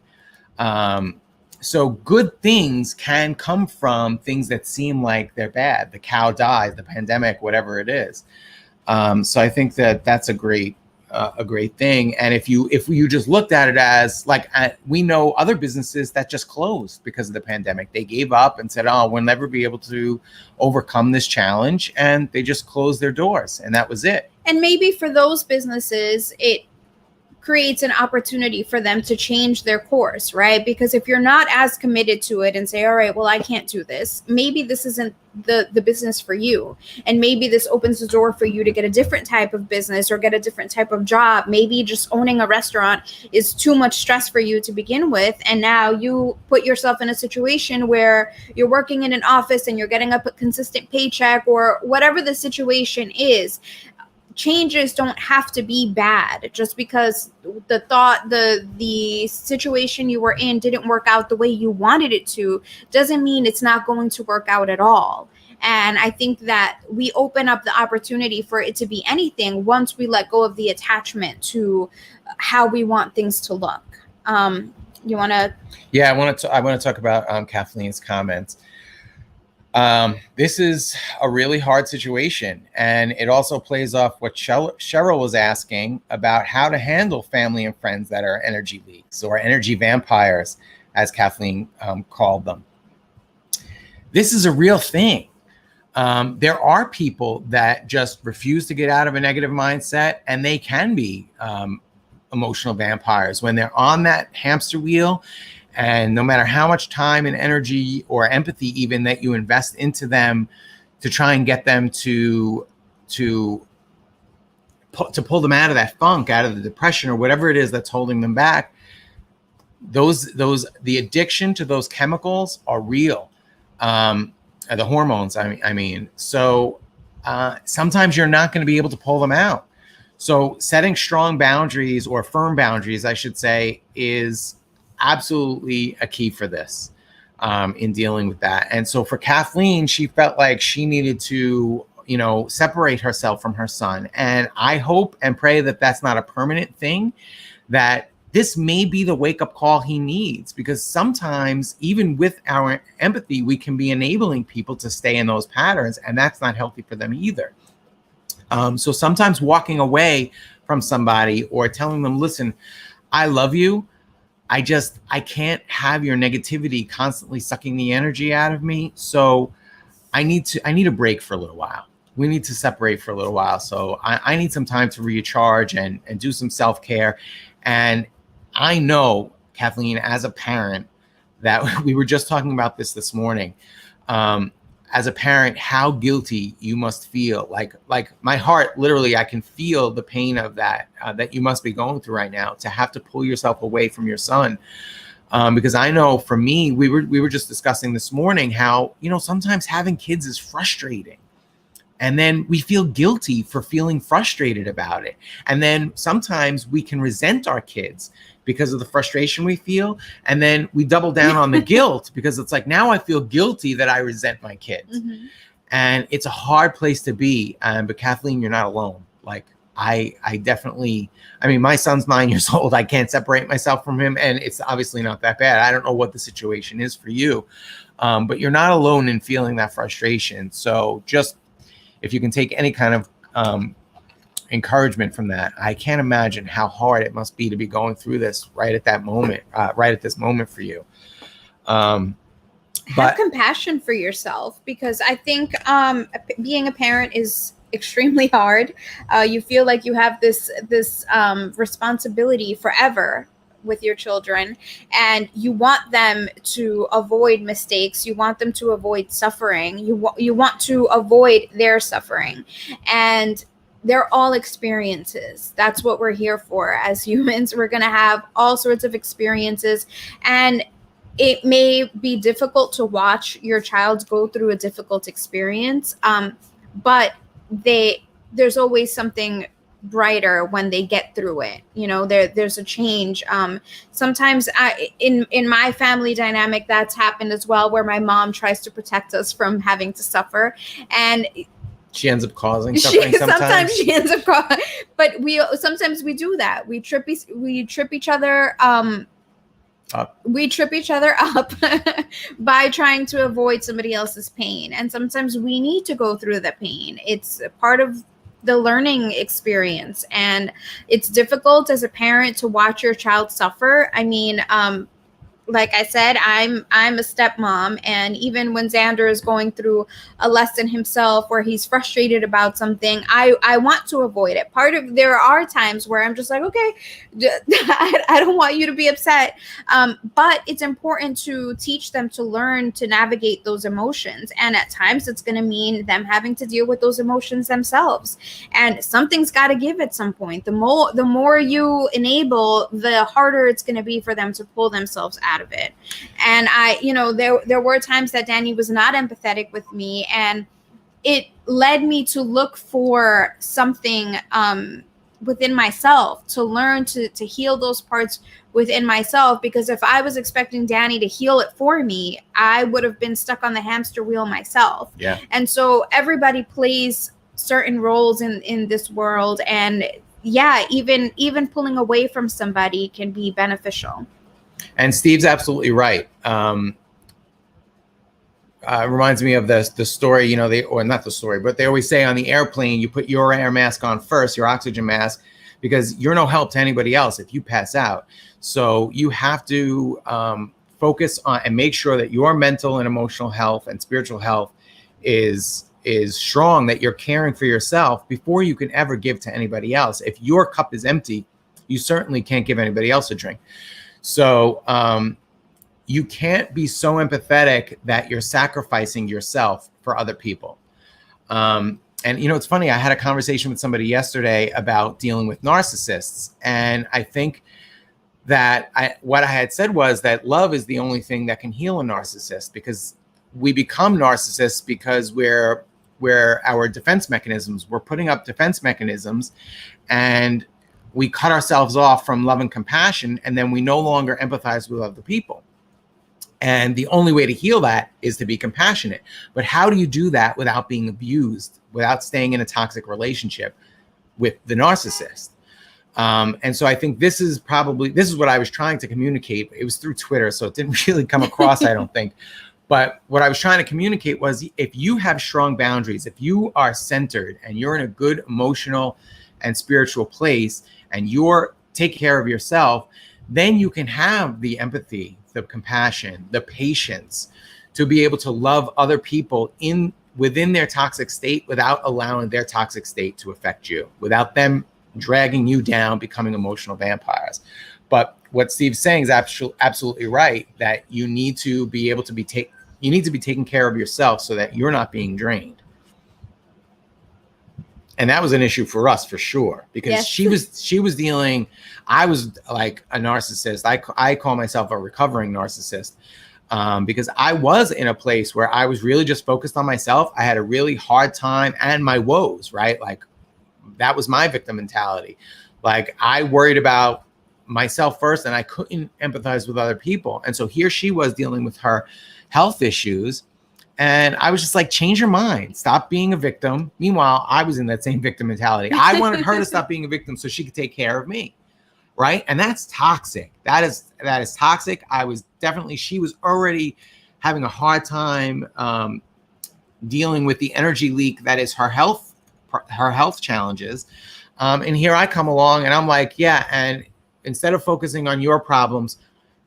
So good things can come from things that seem like they're bad. The cow dies, the pandemic, whatever it is. So I think that that's a great thing. And if you just looked at it as like, we know other businesses that just closed because of the pandemic. They gave up and said, oh, we'll never be able to overcome this challenge. And they just closed their doors, and that was it. And maybe for those businesses, it creates an opportunity for them to change their course, right? Because if you're not as committed to it and say, all right, well, I can't do this, maybe this isn't the business for you. And maybe this opens the door for you to get a different type of business or get a different type of job. Maybe just owning a restaurant is too much stress for you to begin with. And now you put yourself in a situation where you're working in an office and you're getting a consistent paycheck or whatever the situation is. Changes don't have to be bad. Just because the situation you were in didn't work out the way you wanted it to doesn't mean it's not going to work out at all. And I think that we open up the opportunity for it to be anything once we let go of the attachment to how we want things to look. You want to? Yeah, I want to talk about Kathleen's comments. This is a really hard situation, and it also plays off what Cheryl was asking about how to handle family and friends that are energy leaks or energy vampires, as Kathleen called them. This is a real thing. There are people that just refuse to get out of a negative mindset, and they can be emotional vampires when they're on that hamster wheel. And no matter how much time and energy or empathy even that you invest into them to try and get them to pull them out of that funk, out of the depression or whatever it is that's holding them back, the addiction to those chemicals are real. The hormones, I mean. So sometimes you're not going to be able to pull them out. So setting strong boundaries, or firm boundaries, I should say, is absolutely a key for this in dealing with that. And so for Kathleen, she felt like she needed to, separate herself from her son. And I hope and pray that that's not a permanent thing, that this may be the wake-up call he needs, because sometimes even with our empathy, we can be enabling people to stay in those patterns, and that's not healthy for them either. So sometimes walking away from somebody or telling them, listen, I love you. I can't have your negativity constantly sucking the energy out of me. So I need a break for a little while. We need to separate for a little while. So I need some time to recharge and do some self-care. And I know, Kathleen, as a parent, that we were just talking about this morning. As a parent, how guilty you must feel. Like my heart, literally, I can feel the pain of that you must be going through right now, to have to pull yourself away from your son. Because I know for me, we were just discussing this morning how, sometimes having kids is frustrating. And then we feel guilty for feeling frustrated about it. And then sometimes we can resent our kids because of the frustration we feel. And then we double down on the guilt, because it's like, now I feel guilty that I resent my kids. Mm-hmm. And it's a hard place to be. But Kathleen, you're not alone. Like I definitely, my son's 9 years old. I can't separate myself from him. And it's obviously not that bad. I don't know what the situation is for you. But you're not alone in feeling that frustration. So just, if you can take any kind of encouragement from that. I can't imagine how hard it must be to be going through this right at that moment, right at this moment for you. Have compassion for yourself, because I think being a parent is extremely hard. You feel like you have this responsibility forever with your children, and you want them to avoid mistakes. You want them to avoid suffering. You want to avoid their suffering, and they're all experiences. That's what we're here for as humans. We're going to have all sorts of experiences, and it may be difficult to watch your child go through a difficult experience, but there's always something brighter when they get through it. There's a change. Sometimes in my family dynamic, that's happened as well, where my mom tries to protect us from having to suffer, and she ends up causing suffering sometimes. She ends up causing, but sometimes we do that. We trip each other up. We trip each other up by trying to avoid somebody else's pain. And sometimes we need to go through the pain. It's part of the learning experience. And it's difficult as a parent to watch your child suffer. I mean, like I said, I'm a stepmom, and even when Xander is going through a lesson himself where he's frustrated about something, I want to avoid it. There are times where I'm just like, okay, I don't want you to be upset. But it's important to teach them to learn to navigate those emotions. And at times it's going to mean them having to deal with those emotions themselves. And something's got to give at some point. The more you enable, the harder it's going to be for them to pull themselves out of it. And there were times that Danny was not empathetic with me, and it led me to look for something within myself, to learn to heal those parts within myself, because if I was expecting Danny to heal it for me, I would have been stuck on the hamster wheel myself. Yeah. And so everybody plays certain roles in this world, and even pulling away from somebody can be beneficial. And Steve's absolutely right. Reminds me of the story, or not the story, but they always say on the airplane, you put your air mask on first, your oxygen mask, because you're no help to anybody else if you pass out. So you have to focus on and make sure that your mental and emotional health and spiritual health is strong, that you're caring for yourself before you can ever give to anybody else. If your cup is empty, you certainly can't give anybody else a drink. So you can't be so empathetic that you're sacrificing yourself for other people. And, it's funny. I had a conversation with somebody yesterday about dealing with narcissists. And I think that what I had said was that love is the only thing that can heal a narcissist, because we become narcissists because we're our defense mechanisms. We're putting up defense mechanisms, and we cut ourselves off from love and compassion, and then we no longer empathize with other people. And the only way to heal that is to be compassionate. But how do you do that without being abused, without staying in a toxic relationship with the narcissist? And so I think this is what I was trying to communicate. It was through Twitter, so it didn't really come across, I don't think. But what I was trying to communicate was, if you have strong boundaries, if you are centered and you're in a good emotional and spiritual place, and you're taking care of yourself, then you can have the empathy, the compassion, the patience to be able to love other people within their toxic state, without allowing their toxic state to affect you, without them dragging you down, becoming emotional vampires. But what Steve's saying is absolutely right, that you need to be able to be taking care of yourself so that you're not being drained. And that was an issue for us, for sure, because yes. she was dealing. I was like a narcissist. I call myself a recovering narcissist, because I was in a place where I was really just focused on myself. I had a really hard time, and my woes, right? Like, that was my victim mentality. Like, I worried about myself first, and I couldn't empathize with other people. And so here she was dealing with her health issues. And I was just like, change your mind. Stop being a victim. Meanwhile, I was in that same victim mentality. I wanted her to stop being a victim so she could take care of me. Right. And that's toxic. That is toxic. She was already having a hard time dealing with the energy leak that is her health challenges. And here I come along and I'm like, yeah. And instead of focusing on your problems,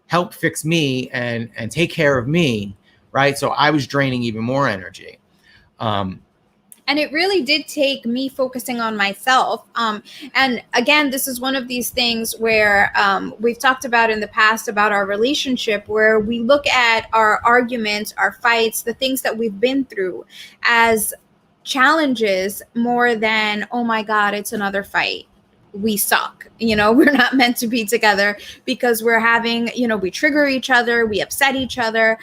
help fix me and take care of me. Right. So I was draining even more energy. And it really did take me focusing on myself. And again, this is one of these things where we've talked about in the past about our relationship, where we look at our arguments, our fights, the things that we've been through as challenges more than, oh my God, it's another fight. We suck. We're not meant to be together because we're having, we trigger each other, we upset each other.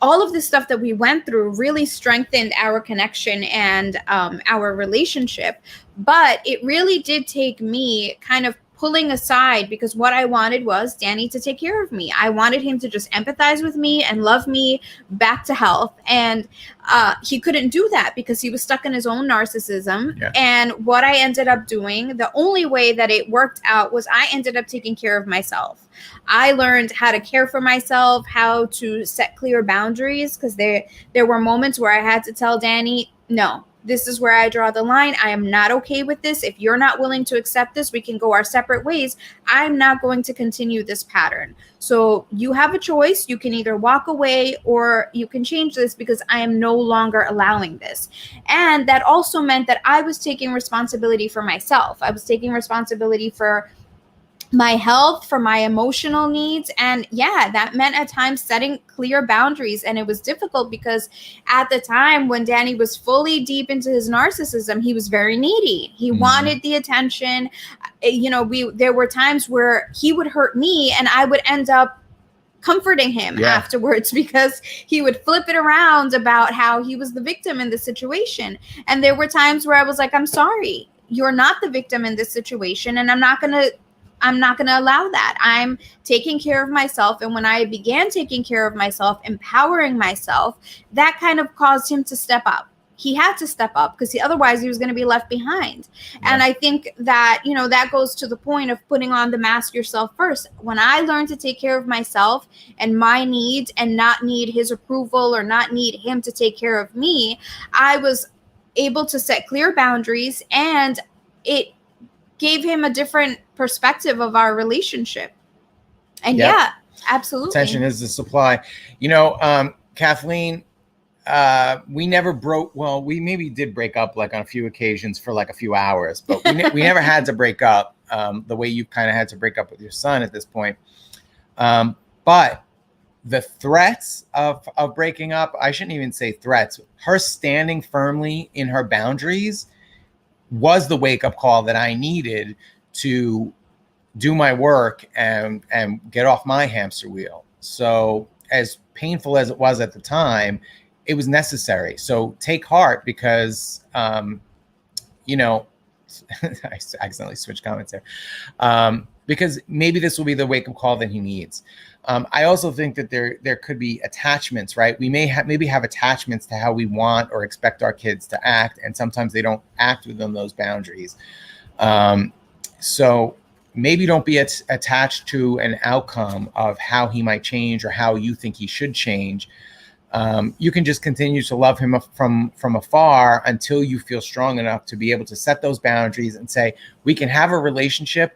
All of the stuff that we went through really strengthened our connection and our relationship. But it really did take me kind of pulling aside, because what I wanted was Danny to take care of me. I wanted him to just empathize with me and love me back to health. And he couldn't do that because he was stuck in his own narcissism. Yeah. And what I ended up doing, the only way that it worked out, was I ended up taking care of myself. I learned how to care for myself, how to set clear boundaries, because there were moments where I had to tell Danny, no, this is where I draw the line. I am not okay with this. If you're not willing to accept this, we can go our separate ways. I'm not going to continue this pattern. So you have a choice. You can either walk away or you can change this, because I am no longer allowing this. And that also meant that I was taking responsibility for myself. I was taking responsibility for my health, for my emotional needs. And yeah, that meant at times setting clear boundaries. And it was difficult because at the time when Danny was fully deep into his narcissism, he was very needy. He wanted the attention. There were times where he would hurt me and I would end up comforting him afterwards, because he would flip it around about how he was the victim in the situation. And there were times where I was like, I'm sorry, you're not the victim in this situation. And I'm not going to allow that. I'm taking care of myself. And when I began taking care of myself, empowering myself, that kind of caused him to step up. He had to step up because otherwise he was going to be left behind. Yeah. And I think that, that goes to the point of putting on the mask yourself first. When I learned to take care of myself and my needs and not need his approval or not need him to take care of me, I was able to set clear boundaries, and it gave him a different perspective of our relationship. And yeah, absolutely. Attention is the supply. Kathleen, we never broke. Well, we maybe did break up like on a few occasions for like a few hours, but we never had to break up the way you kind of had to break up with your son at this point. But the threats of breaking up, I shouldn't even say threats, her standing firmly in her boundaries was the wake-up call that I needed to do my work and get off my hamster wheel. So as painful as it was at the time, it was necessary. So take heart, because, I accidentally switched comments there. Because maybe this will be the wake-up call that he needs. I also think that there could be attachments, right? We maybe have attachments to how we want or expect our kids to act, and sometimes they don't act within those boundaries. So maybe don't be attached to an outcome of how he might change or how you think he should change. You can just continue to love him from afar until you feel strong enough to be able to set those boundaries and say, we can have a relationship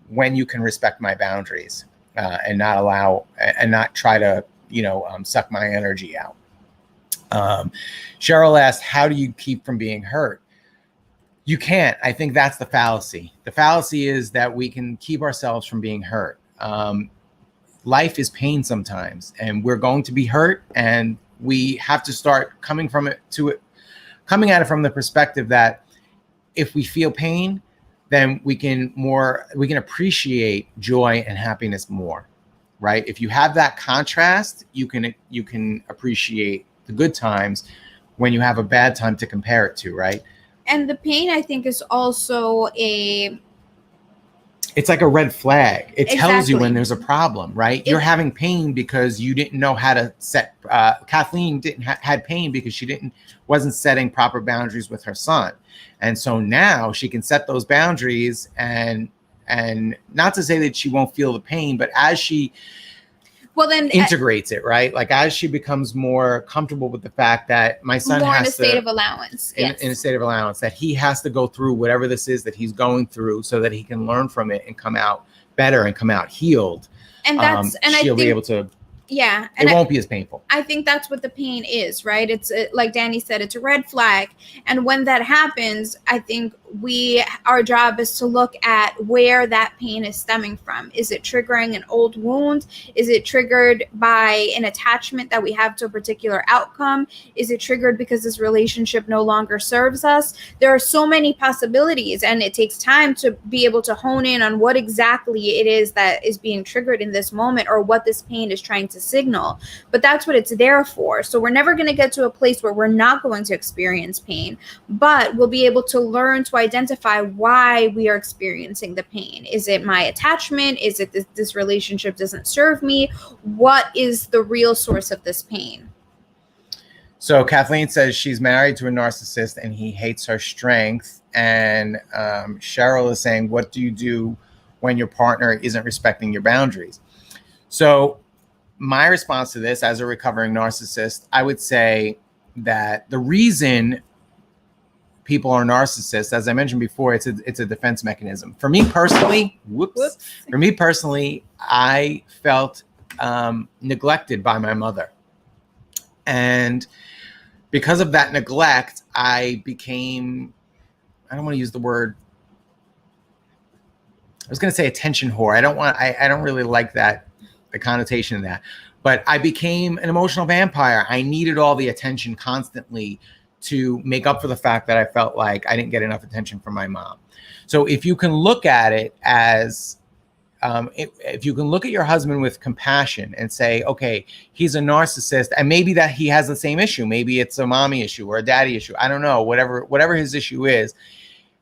when you can respect my boundaries. And not allow and not try to, suck my energy out. Cheryl asked, how do you keep from being hurt? You can't. I think that's the fallacy. The fallacy is that we can keep ourselves from being hurt. Life is pain sometimes, and we're going to be hurt, and we have to start coming at it from the perspective that if we feel pain, then we can appreciate joy and happiness more, right? If you have that contrast, you can appreciate the good times when you have a bad time to compare it to, right? And the pain, I think, is also it's like a red flag. It tells you when there's a problem, right? You're having pain because you didn't know how to set. Kathleen had pain because she wasn't setting proper boundaries with her son, and so now she can set those boundaries. And not to say that she won't feel the pain, but as she Well, then integrates it, right? Like as she becomes more comfortable with the fact that my son more has in a state to, of allowance. in Yes. a state of allowance, that he has to go through whatever this is that he's going through so that he can learn from it and come out better and come out healed. And that's, and she'll I be think, able to, yeah, and it won't be as painful. I think that's what the pain is, right? It's like Danny said, it's a red flag. And when that happens, I think our job is to look at where that pain is stemming from. Is it triggering an old wound? Is it triggered by an attachment that we have to a particular outcome? Is it triggered because this relationship no longer serves us? There are so many possibilities, and it takes time to be able to hone in on what exactly it is that is being triggered in this moment, or what this pain is trying to signal. But that's what it's there for. So we're never going to get to a place where we're not going to experience pain, but we'll be able to learn to identify why we are experiencing the pain. Is it my attachment? Is it this relationship doesn't serve me? What is the real source of this pain? So Kathleen says she's married to a narcissist and he hates her strength. And Cheryl is saying, what do you do when your partner isn't respecting your boundaries? So my response to this, as a recovering narcissist, I would say that the reason people are narcissists, as I mentioned before, it's a defense mechanism. For me personally, For me personally, I felt neglected by my mother. And because of that neglect, I became, I don't want to use the word, I was going to say attention whore. I don't really like that, the connotation of that, but I became an emotional vampire. I needed all the attention constantly to make up for the fact that I felt like I didn't get enough attention from my mom. So if you can look at it as, if you can look at your husband with compassion and say, okay, he's a narcissist, and maybe that he has the same issue. Maybe it's a mommy issue or a daddy issue. I don't know, whatever his issue is.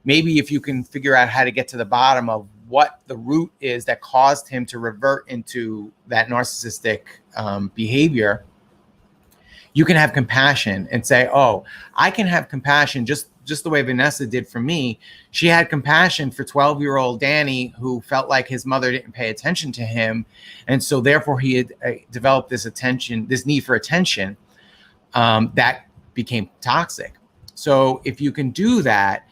Maybe if you can figure out how to get to the bottom of what the root is that caused him to revert into that narcissistic behavior, you can have compassion and say, oh, I can have compassion just the way Vanessa did for me. She had compassion for 12-year-old Danny, who felt like his mother didn't pay attention to him. And so therefore he had developed this need for attention that became toxic. So if you can do that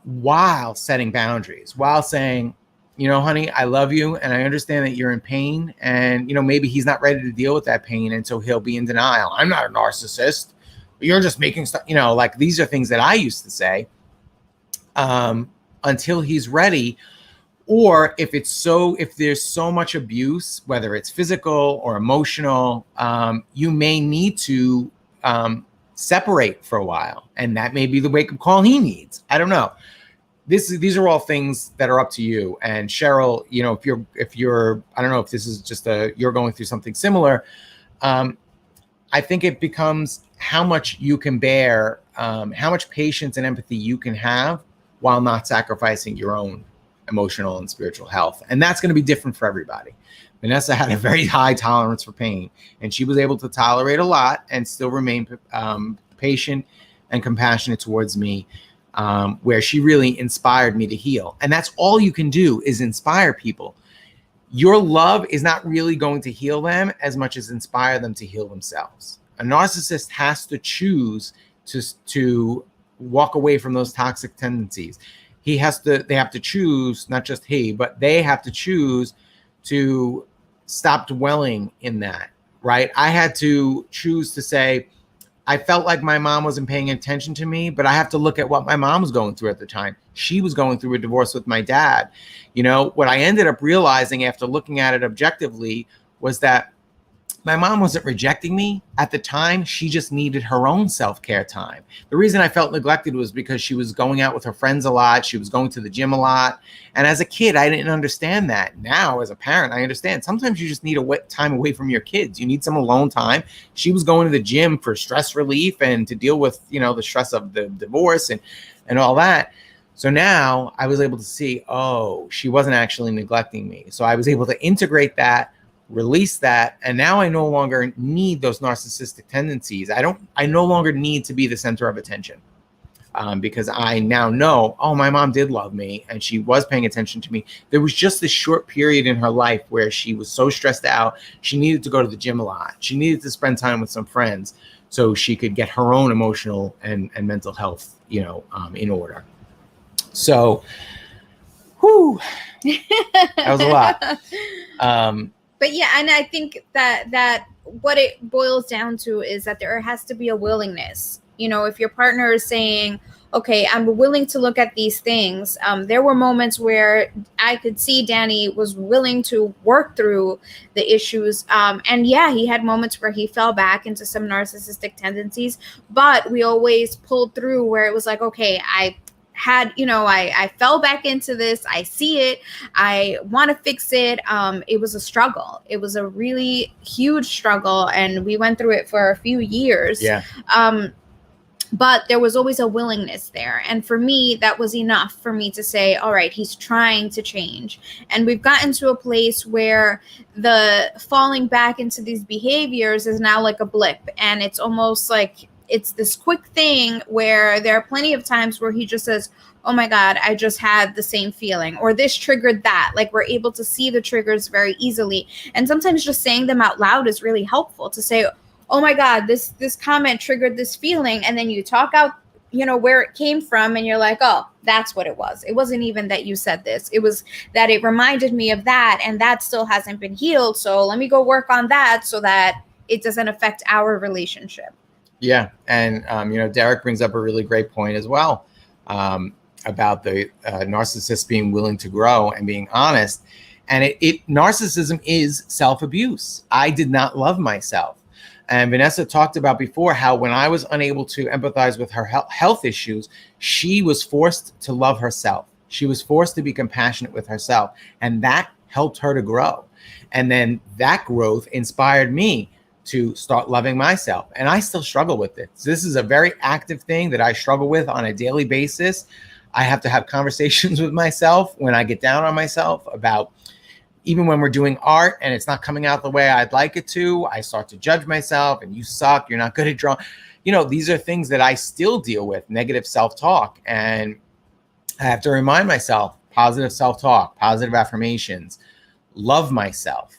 while setting boundaries, while saying, you know, honey, I love you and I understand that you're in pain, and, you know, maybe he's not ready to deal with that pain. And so he'll be in denial. I'm not a narcissist. You're just making stuff, you know, like these are things that I used to say until he's ready. Or if there's so much abuse, whether it's physical or emotional, you may need to separate for a while. And that may be the wake up call he needs. I don't know. These are all things that are up to you. And Cheryl, you know, if you're, I don't know if this is just you're going through something similar. I think it becomes how much you can bear, how much patience and empathy you can have while not sacrificing your own emotional and spiritual health. And that's going to be different for everybody. Vanessa had a very high tolerance for pain, and she was able to tolerate a lot and still remain patient and compassionate towards me, where she really inspired me to heal. And that's all you can do, is inspire people. Your love is not really going to heal them as much as inspire them to heal themselves. A narcissist has to choose to walk away from those toxic tendencies. They have to choose, not just he, but they have to choose to stop dwelling in that, right? I had to choose to say, I felt like my mom wasn't paying attention to me, but I have to look at what my mom was going through at the time. She was going through a divorce with my dad. You know, what I ended up realizing after looking at it objectively was that my mom wasn't rejecting me at the time. She just needed her own self-care time. The reason I felt neglected was because she was going out with her friends a lot. She was going to the gym a lot. And as a kid, I didn't understand that. Now, as a parent, I understand. Sometimes you just need time away from your kids. You need some alone time. She was going to the gym for stress relief and to deal with, you know, the stress of the divorce and all that. So now I was able to see, oh, she wasn't actually neglecting me. So I was able to integrate that, release that, and now I no longer need those narcissistic tendencies. I no longer need to be the center of attention. because I now know, oh, my mom did love me and she was paying attention to me. There was just this short period in her life where she was so stressed out. She needed to go to the gym a lot. She needed to spend time with some friends so she could get her own emotional and mental health, in order. So, whew, that was a lot. But yeah, and I think that what it boils down to is that there has to be a willingness. If your partner is saying, okay, I'm willing to look at these things. There were moments where I could see Danny was willing to work through the issues. And yeah, he had moments where he fell back into some narcissistic tendencies, but we always pulled through where it was like, okay, I fell back into this. I see it. I want to fix it. It was a struggle. It was a really huge struggle. And we went through it for a few years. Yeah. But there was always a willingness there. And for me, that was enough for me to say, all right, he's trying to change. And we've gotten to a place where the falling back into these behaviors is now like a blip. And it's almost like it's this quick thing where there are plenty of times where he just says, oh my God, I just had the same feeling, or this triggered that. Like, we're able to see the triggers very easily. And sometimes just saying them out loud is really helpful to say, oh my God, this comment triggered this feeling. And then you talk out, where it came from. And you're like, oh, that's what it was. It wasn't even that you said this. It was that it reminded me of that. And that still hasn't been healed. So let me go work on that so that it doesn't affect our relationship. Yeah. And, Derek brings up a really great point as well, about the narcissist being willing to grow and being honest. And narcissism is self-abuse. I did not love myself. And Vanessa talked about before how when I was unable to empathize with her health issues, she was forced to love herself. She was forced to be compassionate with herself. And that helped her to grow. And then that growth inspired me to start loving myself. And I still struggle with it. So this is a very active thing that I struggle with on a daily basis. I have to have conversations with myself when I get down on myself about, even when we're doing art and it's not coming out the way I'd like it to, I start to judge myself and you suck, you're not good at drawing. These are things that I still deal with, negative self-talk. And I have to remind myself, positive self-talk, positive affirmations, love myself.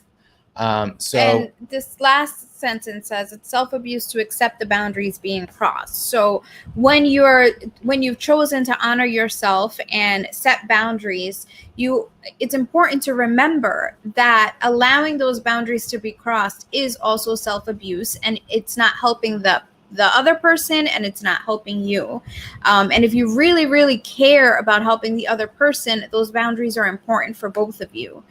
And this last sentence says it's self-abuse to accept the boundaries being crossed. So when you've chosen to honor yourself and set boundaries, it's important to remember that allowing those boundaries to be crossed is also self-abuse, and it's not helping the other person, and it's not helping you. And if you really, really care about helping the other person, those boundaries are important for both of you.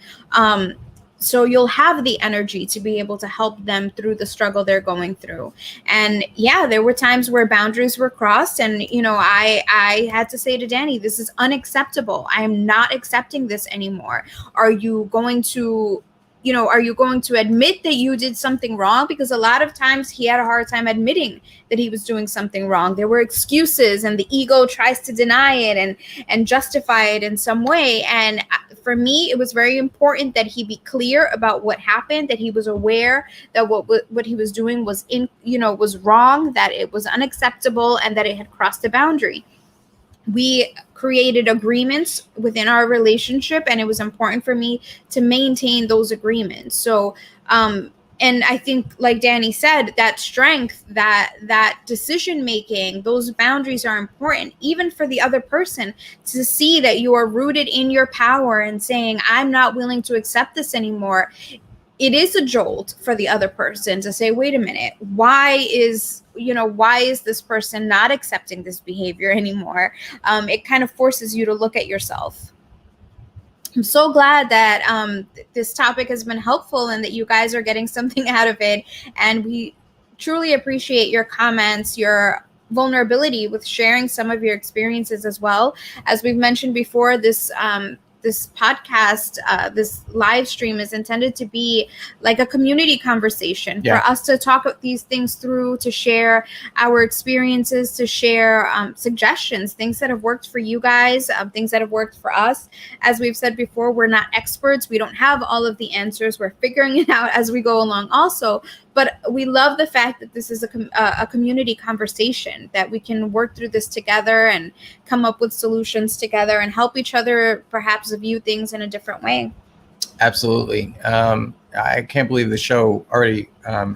So you'll have the energy to be able to help them through the struggle they're going through. And yeah, there were times where boundaries were crossed. And, I had to say to Danny, this is unacceptable. I am not accepting this anymore. Are you going to admit that you did something wrong? Because a lot of times he had a hard time admitting that he was doing something wrong. There were excuses, and the ego tries to deny it and justify it in some way. And for me, it was very important that he be clear about what happened, that he was aware that what he was doing was was wrong, that it was unacceptable, and that it had crossed a boundary. We created agreements within our relationship, and it was important for me to maintain those agreements. So, and I think, like Danny said, that strength, that decision-making, those boundaries are important, even for the other person to see that you are rooted in your power and saying, I'm not willing to accept this anymore. It is a jolt for the other person to say, wait a minute, why is this person not accepting this behavior anymore? It kind of forces you to look at yourself. I'm so glad that this topic has been helpful and that you guys are getting something out of it. And we truly appreciate your comments, your vulnerability with sharing some of your experiences as well. As we've mentioned before, this podcast, this live stream is intended to be like a community conversation for us to talk these things through, to share our experiences, to share suggestions, things that have worked for you guys, things that have worked for us. As we've said before, we're not experts. We don't have all of the answers. We're figuring it out as we go along also. But we love the fact that this is a community conversation, that we can work through this together and come up with solutions together and help each other perhaps view things in a different way. Absolutely. I can't believe the show already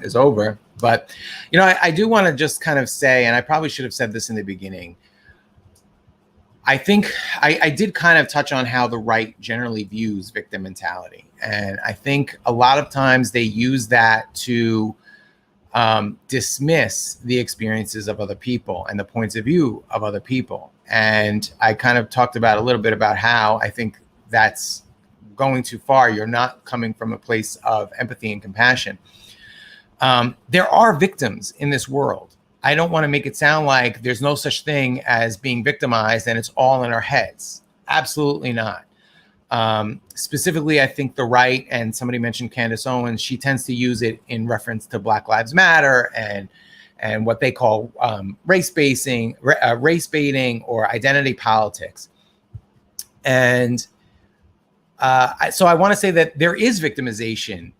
is over. But, I do want to just kind of say, and I probably should have said this in the beginning, I think I did kind of touch on how the right generally views victim mentality. And I think a lot of times they use that to dismiss the experiences of other people and the points of view of other people. And I kind of talked about a little bit about how I think that's going too far. You're not coming from a place of empathy and compassion. There are victims in this world. I don't want to make it sound like there's no such thing as being victimized and it's all in our heads. Absolutely not. Specifically, I think the right, and somebody mentioned Candace Owens, she tends to use it in reference to Black Lives Matter and what they call race baiting or identity politics. And so I want to say that there is victimization.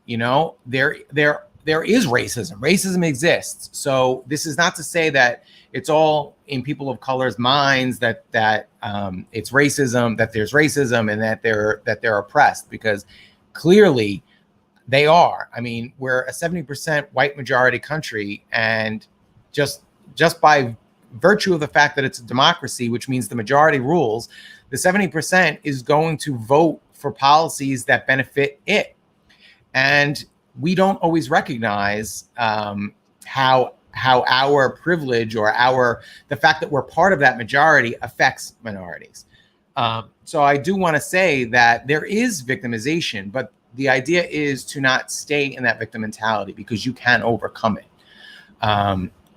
There is racism. Racism exists. So this is not to say that it's all in people of color's minds that it's racism, that there's racism, and that they're oppressed, because clearly they are. I mean, we're a 70% white majority country, and just by virtue of the fact that it's a democracy, which means the majority rules, the 70% is going to vote for policies that benefit it. And we don't always recognize how our privilege or the fact that we're part of that majority affects minorities. So I do want to say that there is victimization, but the idea is to not stay in that victim mentality, because you can overcome it.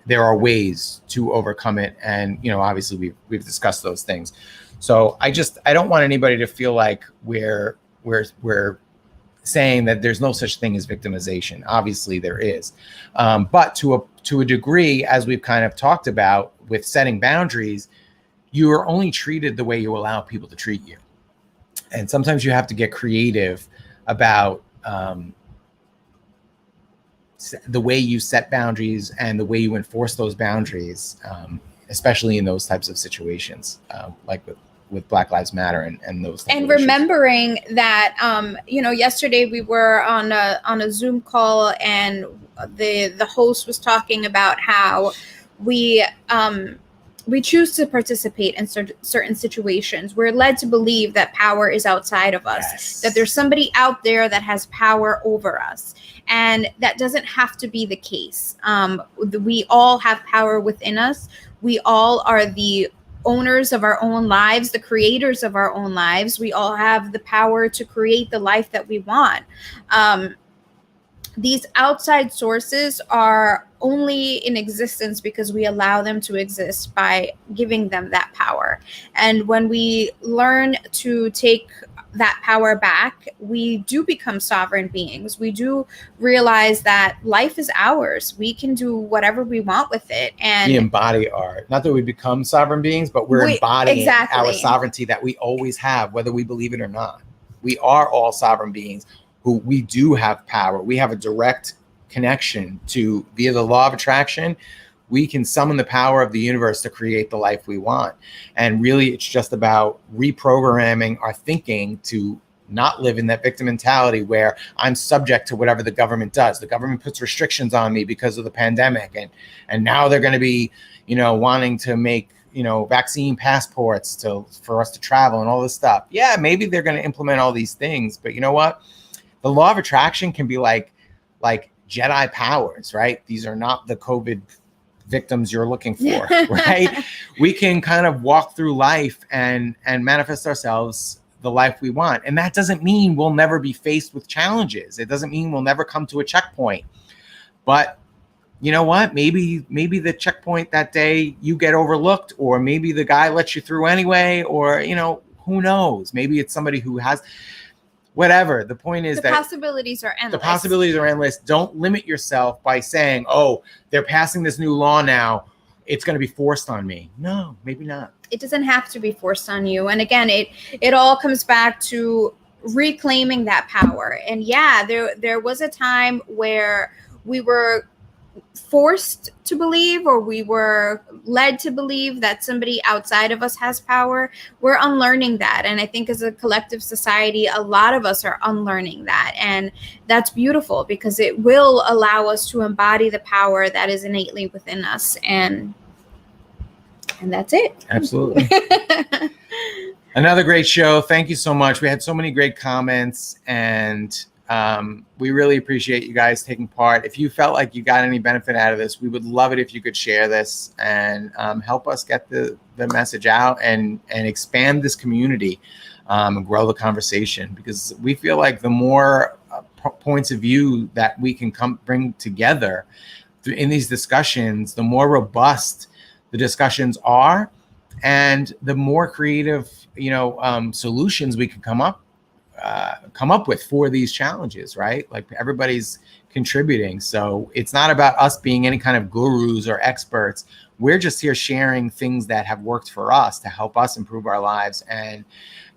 There are ways to overcome it, and obviously we've discussed those things. So I don't want anybody to feel like we're saying that there's no such thing as victimization. Obviously there is. But to a degree, as we've kind of talked about with setting boundaries, you are only treated the way you allow people to treat you. And sometimes you have to get creative about the way you set boundaries and the way you enforce those boundaries, especially in those types of situations, like with Black Lives Matter and those types and of issues. Remembering that yesterday we were on a Zoom call, and the host was talking about how we choose to participate in certain situations. We're led to believe that power is outside of us, yes, that there's somebody out there that has power over us. And that doesn't have to be the case. We all have power within us. We all are the owners of our own lives, the creators of our own lives. We all have the power to create the life that we want. These outside sources are only in existence because we allow them to exist by giving them that power. And when we learn to take that power back, we do become sovereign beings. We do realize that life is ours. We can do whatever we want with it. And we embody not that we become sovereign beings, but we're embodying our sovereignty that we always have, whether we believe it or not. We are all sovereign beings who we do have power. We have a direct connection to, via the law of attraction, we can summon the power of the universe to create the life we want. And really, it's just about reprogramming our thinking to not live in that victim mentality where I'm subject to whatever the government does. The government puts restrictions on me because of the pandemic. And now they're going to be, wanting to make, vaccine passports for us to travel and all this stuff. Yeah, maybe they're going to implement all these things. But you know what? The law of attraction can be like Jedi powers, right? These are not the COVID victims you're looking for, right? We can kind of walk through life and manifest ourselves the life we want. And that doesn't mean we'll never be faced with challenges. It doesn't mean we'll never come to a checkpoint. But you know what? Maybe the checkpoint that day you get overlooked, or maybe the guy lets you through anyway, or, who knows? Maybe it's somebody who has whatever. The point is that the possibilities are endless. The possibilities are endless. Don't limit yourself by saying, oh, they're passing this new law now, it's going to be forced on me. No, maybe not. It doesn't have to be forced on you. And again, it all comes back to reclaiming that power. And yeah, there was a time where we were forced to believe, or we were led to believe that somebody outside of us has power. We're unlearning that. And I think as a collective society, a lot of us are unlearning that. And that's beautiful, because it will allow us to embody the power that is innately within us. And that's it. Absolutely. Another great show. Thank you so much. We had so many great comments, and we really appreciate you guys taking part. If you felt like you got any benefit out of this, we would love it if you could share this and help us get the message out and expand this community and grow the conversation, because we feel like the more points of view that we can bring together in these discussions, the more robust the discussions are, and the more creative, solutions we can come up with for these challenges, right? Like, everybody's contributing. So it's not about us being any kind of gurus or experts. We're just here sharing things that have worked for us to help us improve our lives. And,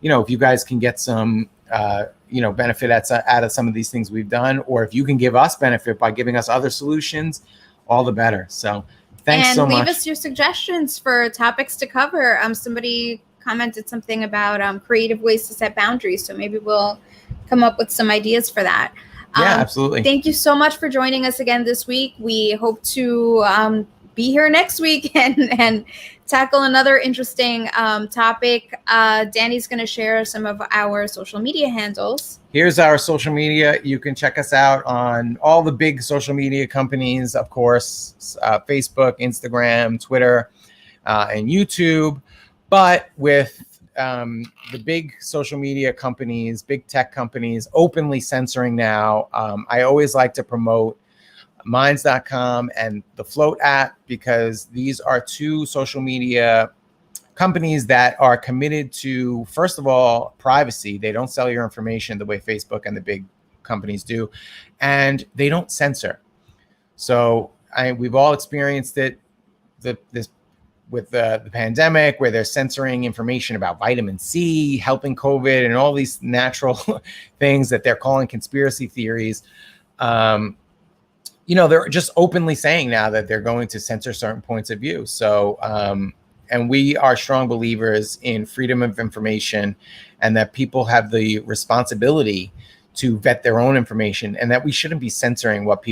if you guys can get some, benefit out of some of these things we've done, or if you can give us benefit by giving us other solutions, all the better. So thanks so much. And leave us your suggestions for topics to cover. Somebody commented something about creative ways to set boundaries. So maybe we'll come up with some ideas for that. Yeah, absolutely. Thank you so much for joining us again this week. We hope to be here next week and tackle another interesting topic. Danny's going to share some of our social media handles. Here's our social media. You can check us out on all the big social media companies, of course, Facebook, Instagram, Twitter, and YouTube. But with the big social media companies, big tech companies openly censoring now, I always like to promote Minds.com and the Float app, because these are two social media companies that are committed to, first of all, privacy. They don't sell your information the way Facebook and the big companies do, and they don't censor. So we've all experienced it with the pandemic, where they're censoring information about vitamin C, helping COVID, and all these natural things that they're calling conspiracy theories. They're just openly saying now that they're going to censor certain points of view. So, and we are strong believers in freedom of information, and that people have the responsibility to vet their own information, and that we shouldn't be censoring what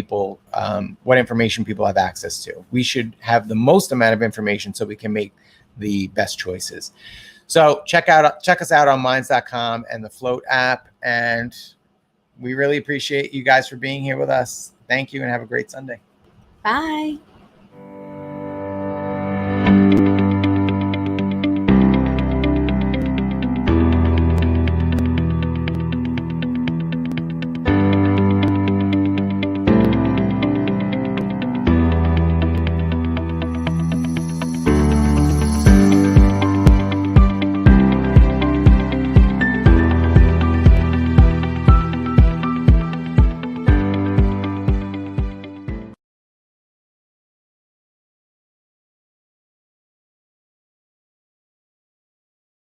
information people have access to. We should have the most amount of information so we can make the best choices. So check us out on Minds.com and the Float app. And we really appreciate you guys for being here with us. Thank you, and have a great Sunday. Bye.